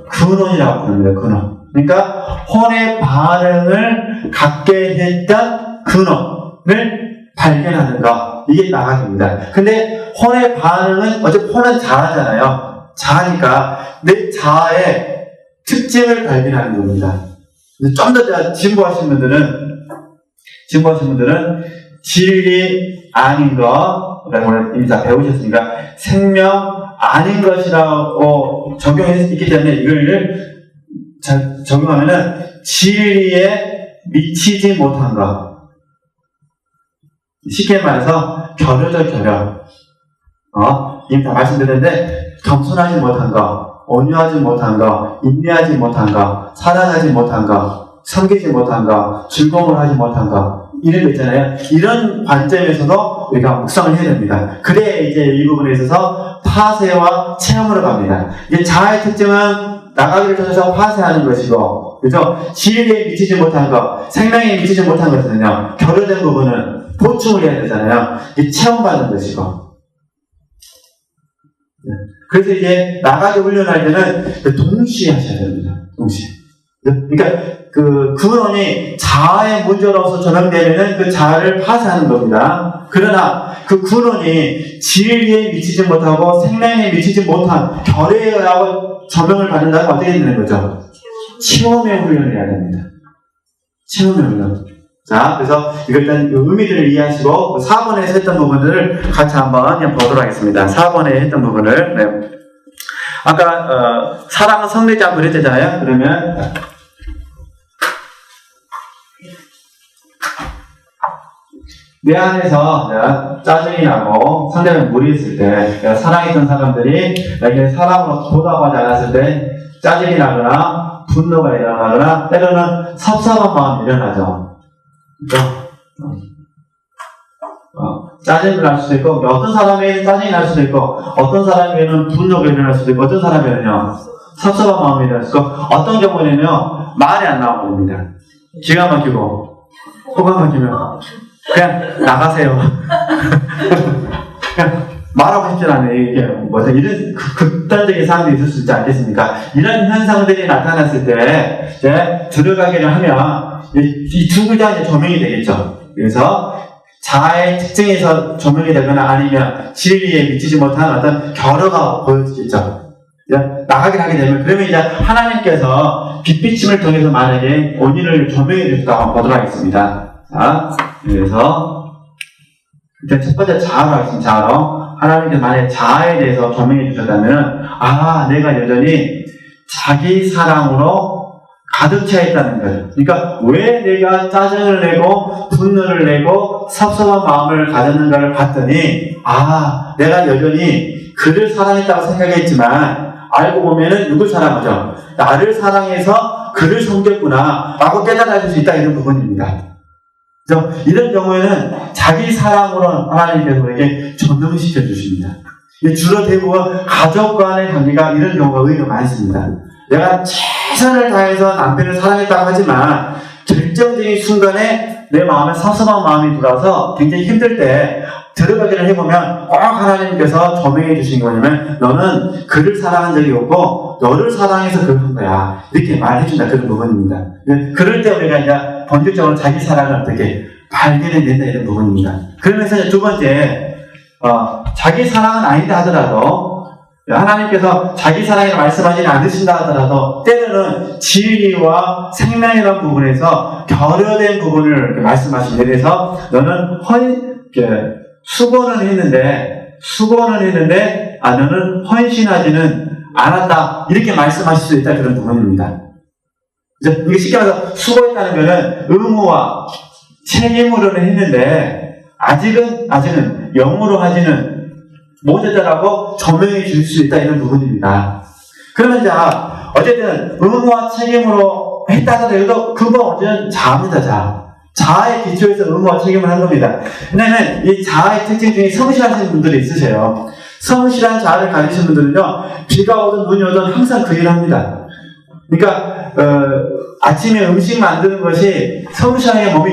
근원이라고 부릅니다. 근원. 그러니까 혼의 반응을 갖게 했던 근원을 발견하는 거. 이게 나가집니다. 근데 혼의 반응은 어차피 혼은 자아잖아요. 자아니까 내 자아의 특징을 발견하는 겁니다. 좀 더 진보하신 분들은 진리 아닌 거라고 이미 다 배우셨으니까 생명 아닌 것이라고 적용했기 때문에 이걸 적용하면은 진리에 미치지 못한 것. 쉽게 말해서 결여죠, 결여. 이미 다 말씀드렸는데 겸손하지 못한 거, 온유하지 못한 거, 인내하지 못한 거, 사랑하지 못한 거, 섬기지 못한 거, 즐거움을 하지 못한 거, 이런 거 있잖아요. 이런 관점에서도 우리가 묵상을 해야 됩니다. 그래야 이제 이 부분에 있어서 파쇄와 체험으로 갑니다. 이제 자아의 특징은 나가기를 통해서 파쇄하는 것이고, 그래서 진리에 미치지 못한 것, 생명에 미치지 못한 것은요, 결여된 부분은 보충을 해야 되잖아요. 이게 체험받는 것이고. 그래서 이제 나가기 훈련할 때는 동시에 하셔야 됩니다. 동시에. 그러니까 근원이 자아의 문제로서 전환되면 그 자아를 파쇄하는 겁니다. 그러나 그 근원이 진리에 미치지 못하고 생명에 미치지 못한 결여하고 조명을 받는다면 어떻게 되는 거죠? 체험의 훈련을 해야 됩니다. 체험의 훈련. 자, 그래서 이걸 일단 의미들을 이해하시고 4번에서 했던 부분들을 같이 한번 보도록 하겠습니다. 4번에 했던 부분을. 네. 아까 사랑은 성내지 않고 그랬잖아요. 그러면 내 안에서 내가 짜증이 나고 상대방이 무리했을 때, 내가 사랑했던 사람들이 나에게 사랑으로 보답하지 않았을 때 짜증이 나거나 분노가 일어나거나 때로는 섭섭한 마음이 일어나죠. 그러니까 짜증이 날 수도 있고, 어떤 사람에게는 짜증이 날 수도 있고, 어떤 사람에게는 분노가 일어날 수도 있고, 어떤 사람에게는요 섭섭한 마음이 일어날 수도 있고, 어떤 경우에는요 말이 안 나오고 옵니다. 기가 막히고 호감 막히면 그냥 나가세요. 그냥 말하고 싶지 않아요. 이게 이런 극단적인 상황이 있을 수 있지 않겠습니까? 이런 현상들이 나타났을 때 이제 들어가기를 하면 이 두 글자가 이제 조명이 되겠죠. 그래서 자아의 특징에서 조명이 되거나 아니면 진리에 미치지 못한 어떤 결여가 보여지겠죠. 나가게 하게 되면, 그러면 이제 하나님께서 빛비침을 통해서 만약에 본인을 조명해 주셨다고 한번 보도록 하겠습니다. 자, 그래서 일단 첫 번째 자아로 하겠습니다. 자아로. 하나님께서 만약에 자아에 대해서 조명해 주셨다면, 내가 여전히 자기 사랑으로 가득 차 있다는 거예요. 그러니까 왜 내가 짜증을 내고 분노를 내고 섭섭한 마음을 가졌는가를 봤더니, 내가 여전히 그를 사랑했다고 생각했지만 알고 보면은 누굴 사랑하죠? 나를 사랑해서 그를 섬겼구나 라고 깨달아줄 수 있다, 이런 부분입니다. 그래서 이런 경우에는 자기 사랑으로 하나님께서 우리에게 전능시켜 주십니다. 주로 대부분 가족 간의 관계가 이런 경우가 의외로 많습니다. 내가 최선을 다해서 남편을 사랑했다고 하지만 결정적인 순간에 내 마음에 섭섭한 마음이 들어와서 굉장히 힘들 때 들어가기를 해보면 꼭 하나님께서 조명해 주신 거냐면, 너는 그를 사랑한 적이 없고 너를 사랑해서 그걸 한 거야, 이렇게 말해준다, 그런 부분입니다. 그럴 때 우리가 이제 본질적으로 자기 사랑을 어떻게 발견해낸다, 이런 부분입니다. 그러면서 이제 두 번째, 자기 사랑은 아니다 하더라도, 하나님께서 자기 사랑이라고 말씀하지 않으신다 하더라도 때로는 진리와 생명이라는 부분에서 결여된 부분을 이렇게 말씀하십니다. 그래서 너는 수고는 했는데 너는 헌신하지는 않았다, 이렇게 말씀하실 수 있다, 그런 부분입니다. 이게 쉽게 말해서 수고했다는 것은 의무와 책임으로는 했는데 아직은 영으로 하지는 못했다라고 조명해 줄 수 있다, 이런 부분입니다. 그러면 어쨌든 의무와 책임으로 했다고 해도 그거 어쨌든 자아입니다. 자아의 기초에서 의무와 책임을 한 겁니다. 왜냐면 이 자아의 특징 중에 성실하신 분들이 있으세요. 성실한 자아를 가지신 분들은요, 비가 오든 눈이 오든 항상 그 일을 합니다. 그러니까 아침에 음식 만드는 것이 성실하게 몸이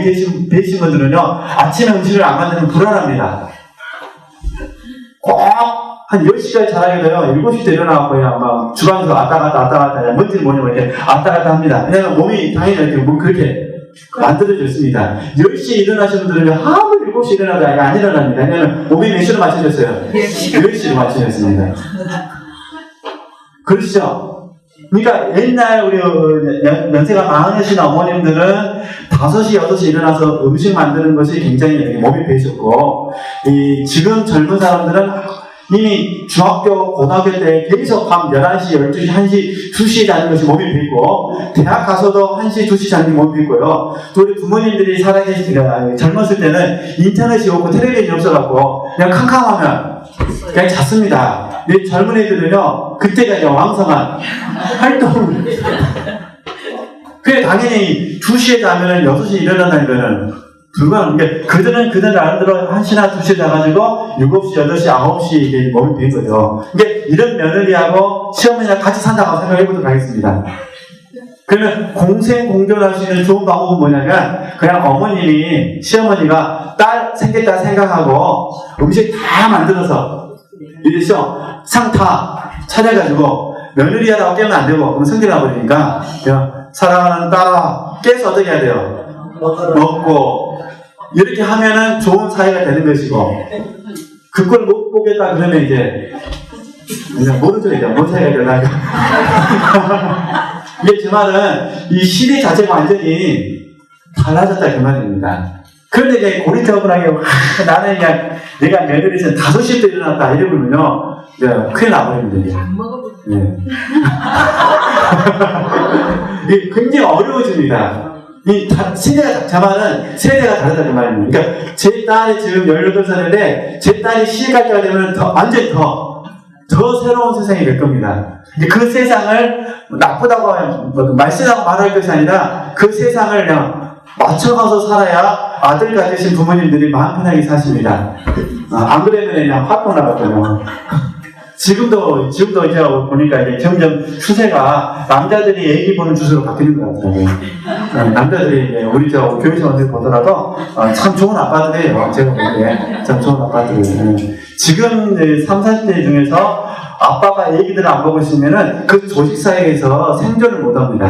되신 분들은요, 아침에 음식을 안 만들면 불안합니다. 꼭 한 10시까지 자라게 돼요. 7시부터 일어나고 막 주방에서 왔다 갔다 뭔지 뭐냐면 이렇게 왔다 갔다 합니다. 왜냐면 몸이 당연히 이렇게 뭐 그렇게 만들어져 있습니다. 10시에 일어나시는 분들은 아무리 7시에 일어나도 안 일어납니다. 왜냐면 몸이 몇 시로 맞춰졌어요? 10시로 맞춰졌습니다. 그러시죠? 그러니까 옛날 우리 연세가 많으신 어머님들은 5시, 6시 일어나서 음식 만드는 것이 굉장히 몸이 배셨고, 지금 젊은 사람들은 이미 중학교, 고등학교 때 계속 밤 11시, 12시, 1시, 2시에 자는 것이 몸이 배고, 대학 가서도 1시, 2시 자는 게 몸이 배고요. 또 우리 부모님들이 살아계시니까 젊었을 때는 인터넷이 없고 텔레비전이 없어갖고 그냥 캄캄하면 그냥 잤습니다. 근데 젊은 애들은요, 그때가 이제 왕성한 활동을. 그래, 당연히 2시에 자면은 6시에 일어난다는 거는 불가능. 그들은 나름대로 1시나 2시에 자가지고 7시, 8시, 9시 이게 몸이 된 거죠. 그러니까 이런 며느리하고 시어머니랑 같이 산다고 생각해 보도록 하겠습니다. 그러면 공생공존할 수 있는 좋은 방법은 뭐냐면, 그냥 어머님이, 시어머니가 딸 생겼다 생각하고 음식 다 만들어서, 이랬죠? 상 다 차려가지고 며느리 하다가 깨면 안 되고, 그럼 성질 나버리니까, 사랑하는 딸아, 깨서 어떻게 해야 돼요? 먹고. 이렇게 하면은 좋은 사회가 되는 것이고, 그걸 못 보겠다 그러면 이제 그냥 모르죠. 이제 뭔 사회가 되나. 이게 제 말은 이 시대 자체가 완전히 달라졌다 그 말입니다. 그런데 이제 고리타분하게 나는 그냥 내가 며느리에서 5시부터 일어났다 이러면요, 큰일 나버립니다. 이게. 네. 이게 굉장히 어려워집니다. 제 말은 세대가 다르다 그 말입니다. 그러니까 제 딸이 지금 18살인데 제 딸이 시집 갈 때가 되면 완전히 더 새로운 세상이 될 겁니다. 그 세상을 나쁘다고 말씀하고 말할 것이 아니라 그 세상을 그냥 맞춰가서 살아야 아들 가지신 부모님들이 마음 편하게 사십니다. 안 그러면 그냥 화병 나거든요. 지금도 이제 보니까 이제 점점 추세가 남자들이 애기 보는 주소로 바뀌는 것 같더라고요. 남자들이 이제 우리 교육생원들 보더라도 참 좋은 아빠들이에요. 제가 보기에 참 좋은 아빠들이에요. 지금 30, 40대 중에서 아빠가 애기들을 안 보고 있으면은 그 조직사회에서 생존을 못 합니다.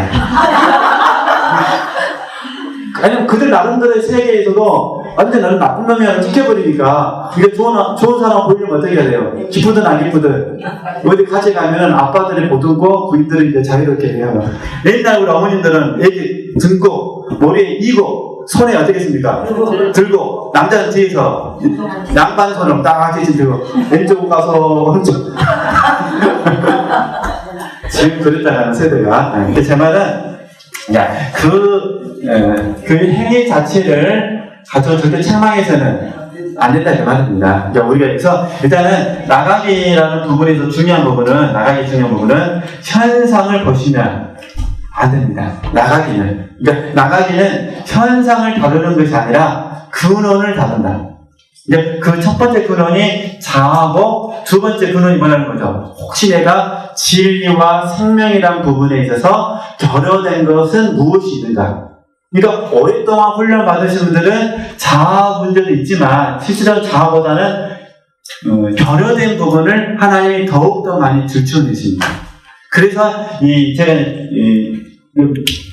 아니면 그들 나름대로의 세계에서도 완전 나는 나쁜 놈이라고 찍혀버리니까, 이게 좋은 사람 보이려면 어떻게 해야 돼요? 기쁘든 안 기쁘든. 어디 같이 가면 아빠들이 보듬고 부인들은 이제 자유롭게 해요. 옛날 우리 어머님들은 애기 등고, 머리에 이고, 손에 어떻게 했습니까? 들고, 남자는 뒤에서 양반손으로 딱 이렇게 들고, 왼쪽 가서 오른쪽. 지금 그랬다가는 세대가. 근데 제 말은, 그 행위 자체를 가지고 절대 책망해서는 안 된다 그 말입니다. 그러니까 우리가 여기서 일단은 나가기라는 부분에서 중요한 부분은, 현상을 보시면 안 됩니다. 그러니까 나가기는 현상을 다루는 것이 아니라 근원을 다룬다. 그러니까 그 첫 번째 근원이 자아고, 두 번째 근원이 뭐라는 거죠? 혹시 내가 진리와 생명이라는 부분에 있어서 결여된 것은 무엇이 있는가? 그러니까 오랫동안 훈련 받으신 분들은 자아 문제도 있지만 실제로 자아보다는 결여된 부분을 하나님이 더욱더 많이 들춰내십니다. 그래서 제가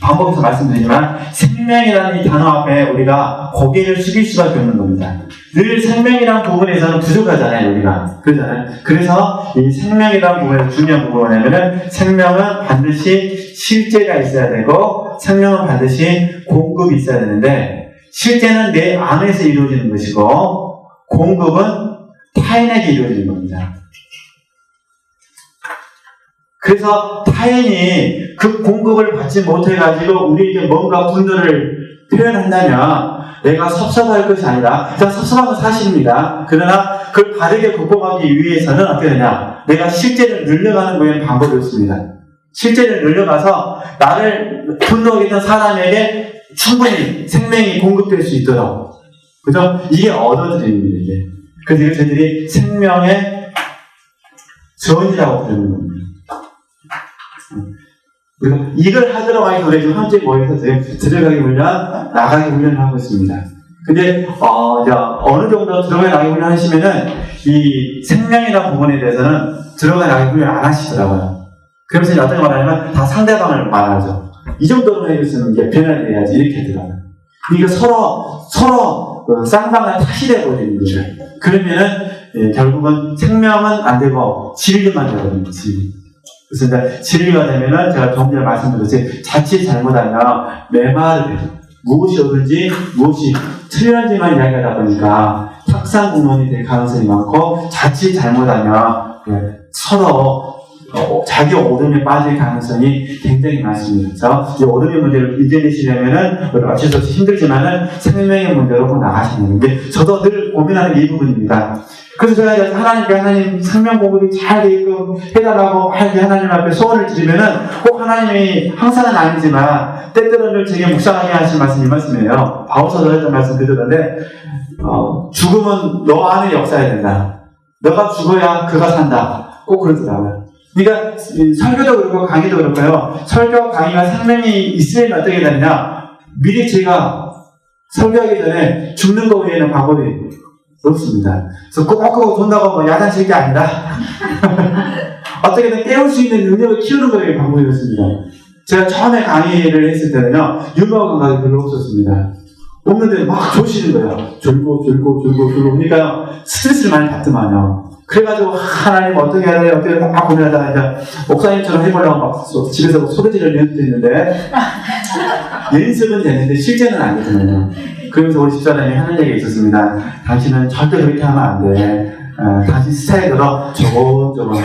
반복해서 말씀드리지만 생명이라는 이 단어 앞에 우리가 고개를 숙일 수밖에 없는 겁니다. 늘 생명이라는 부분에서는 부족하잖아요, 우리가. 그렇잖아요. 그래서 이 생명이라는 부분에서 중요한 부분은 뭐냐면은, 생명은 반드시 실제가 있어야 되고, 생명은 반드시 공급이 있어야 되는데, 실제는 내 안에서 이루어지는 것이고, 공급은 타인에게 이루어지는 겁니다. 그래서 타인이 그 공급을 받지 못해가지고 우리에게 뭔가 분노를 표현한다면 내가 섭섭할 것이 아니라, 일단 섭섭한 건 사실입니다. 그러나 그걸 바르게 극복하기 위해서는 어떻게 되냐, 내가 실제를 늘려가는 거에는 방법이 없습니다. 실제를 늘려가서 나를 분노하게 했던 사람에게 충분히 생명이 공급될 수 있도록, 그죠? 이게 얻어들입니다, 이게. 그래서 저희들이 생명의 전이라고 부르는 겁니다. 이걸 하도록 하기 전에 지금 현재 모여서 들어가기 훈련, 나가기 훈련을 하고 있습니다. 근데 이제 어느 정도 들어가 나가기 훈련하시면은 이 생명이나 부분에 대해서는 들어가 나가기 훈련 안 하시더라고요. 그러면서 이제 어떻게 말하냐면 다 상대방을 말하죠. 이 정도로 해줬으면 이제 변화를 해야지 이렇게 들어가요. 그러니까 서로 쌍방을 탓이 돼버리는 거죠. 그러면은 결국은 생명은 안 되고 진리만 되거든요. 진리. 그래서 이제 진리가 되면은 제가 조금 전에 말씀드렸듯이 자칫 잘못하면 내 말을 해요. 무엇이 옳은지 무엇이 틀렸는지만 이야기하다 보니까 탁상공론이 될 가능성이 많고 자칫 잘못하면 서로 자기 오름에 빠질 가능성이 굉장히 많습니다. 그래서 이 오름의 문제를 이겨내시려면은 어쩔 수 없이 힘들지만은 생명의 문제로 나가시는 게 저도 늘 고민하는 게 이 부분입니다. 그래서 제가 이제 하나님 생명 공급이 잘 되게끔 해달라고 하나님 앞에 소원을 드리면은 꼭 하나님이 항상은 아니지만 때때로는 제게 묵상하게 하신 말씀이 이 말씀이에요. 바울서도 했던 말씀 그대로인데 죽음은 너 안에 역사해야 된다. 너가 죽어야 그가 산다. 꼭 그러더라고요. 그러니까 설교도 그렇고 강의도 그렇고요. 설교 강의가 생명이 있으면 어떻게 되느냐. 미리 제가 설교하기 전에 죽는 거 외에는 방법이 없습니다. 그래서 꼭 돈다고 뭐 야단칠 게 아니라 어떻게든 깨울 수 있는 능력을 키우는 거에 방법이었습니다. 제가 처음에 강의를 했을 때는요. 유머 감각이 별로 없었습니다. 없는데 막 조시는 거예요. 졸고 그러니까 스트레스를 많이 받더만요. 그래가지고 하나님 어떻게 해야 돼? 어떻게 막 고민하다가 이제 목사님처럼 해보려고 막 집에서 소리지를 연습했는데 연습은 되는데 실제는 안 되거든요. 그러면서 우리 집사람이 하는 얘기가 있었습니다. 당신은 절대 그렇게 하면 안 돼. 당신 스타일대로 조곤조곤.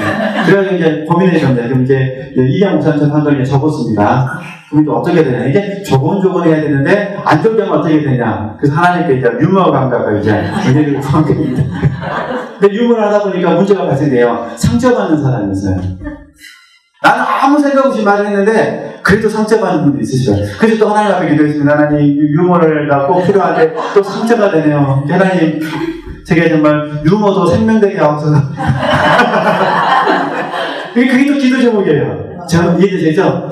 그래가지고 이제 고민했는데 그럼 이제 이양 목사님처럼 한 걸 이제 적었습니다. 그럼 또 어떻게 되냐? 이게 조곤조곤 해야 되는데 안 적으면 어떻게 되냐? 그래서 하나님께 이제 유머 감각을 이제 은혜를 구하게 됩니다. 근데 유머를 하다 보니까 문제가 발생돼요. 상처받는 사람이었어요. 나는 아무 생각 없이 말을 했는데 그래도 상처받는 분도 있으시더라고요. 그래서 또 하나님 앞에 기도했습니다. 하나님 유머가 꼭 필요한데 또 상처가 되네요. 하나님 제가 정말 유머도 생명되게 하옵소서. 그게 또 기도 제목이에요. 저는 이해되시죠?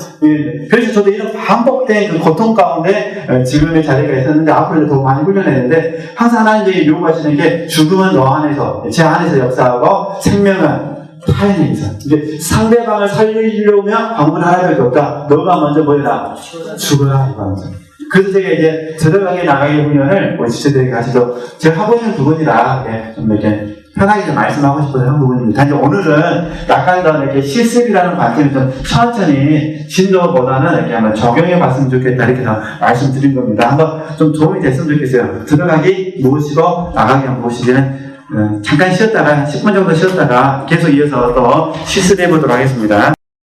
그래서 저도 이런 반복된 그 고통 가운데 지금의 자리가 있었는데 앞으로 더 많이 훈련했는데 항상 하나님께 요구하시는 게 죽음은 너 안에서 제 안에서 역사하고 생명은 타인에서 이제 상대방을 살리려면 방법은 하나밖에 없다. 너가 먼저 뭐해라? 죽어라 이거죠. 그래서 제가 이제 들어가게 나가기 훈련을 우리 지체들에게 가시죠. 제가 하고 있는 부분이라 좀 이렇게 편하게 좀 말씀하고 싶어서 한 부분입니다. 이제 오늘은 약간 더 이렇게 실습이라는 관점에서 좀 천천히 진도보다는 이렇게 한번 적용해 봤으면 좋겠다 이렇게 말씀드린 겁니다. 한번 좀 도움이 됐으면 좋겠어요. 들어가기 무엇이고 나가기 무엇이지는 잠깐 쉬었다가 10분 정도 쉬었다가 계속 이어서 또 실습해 보도록 하겠습니다.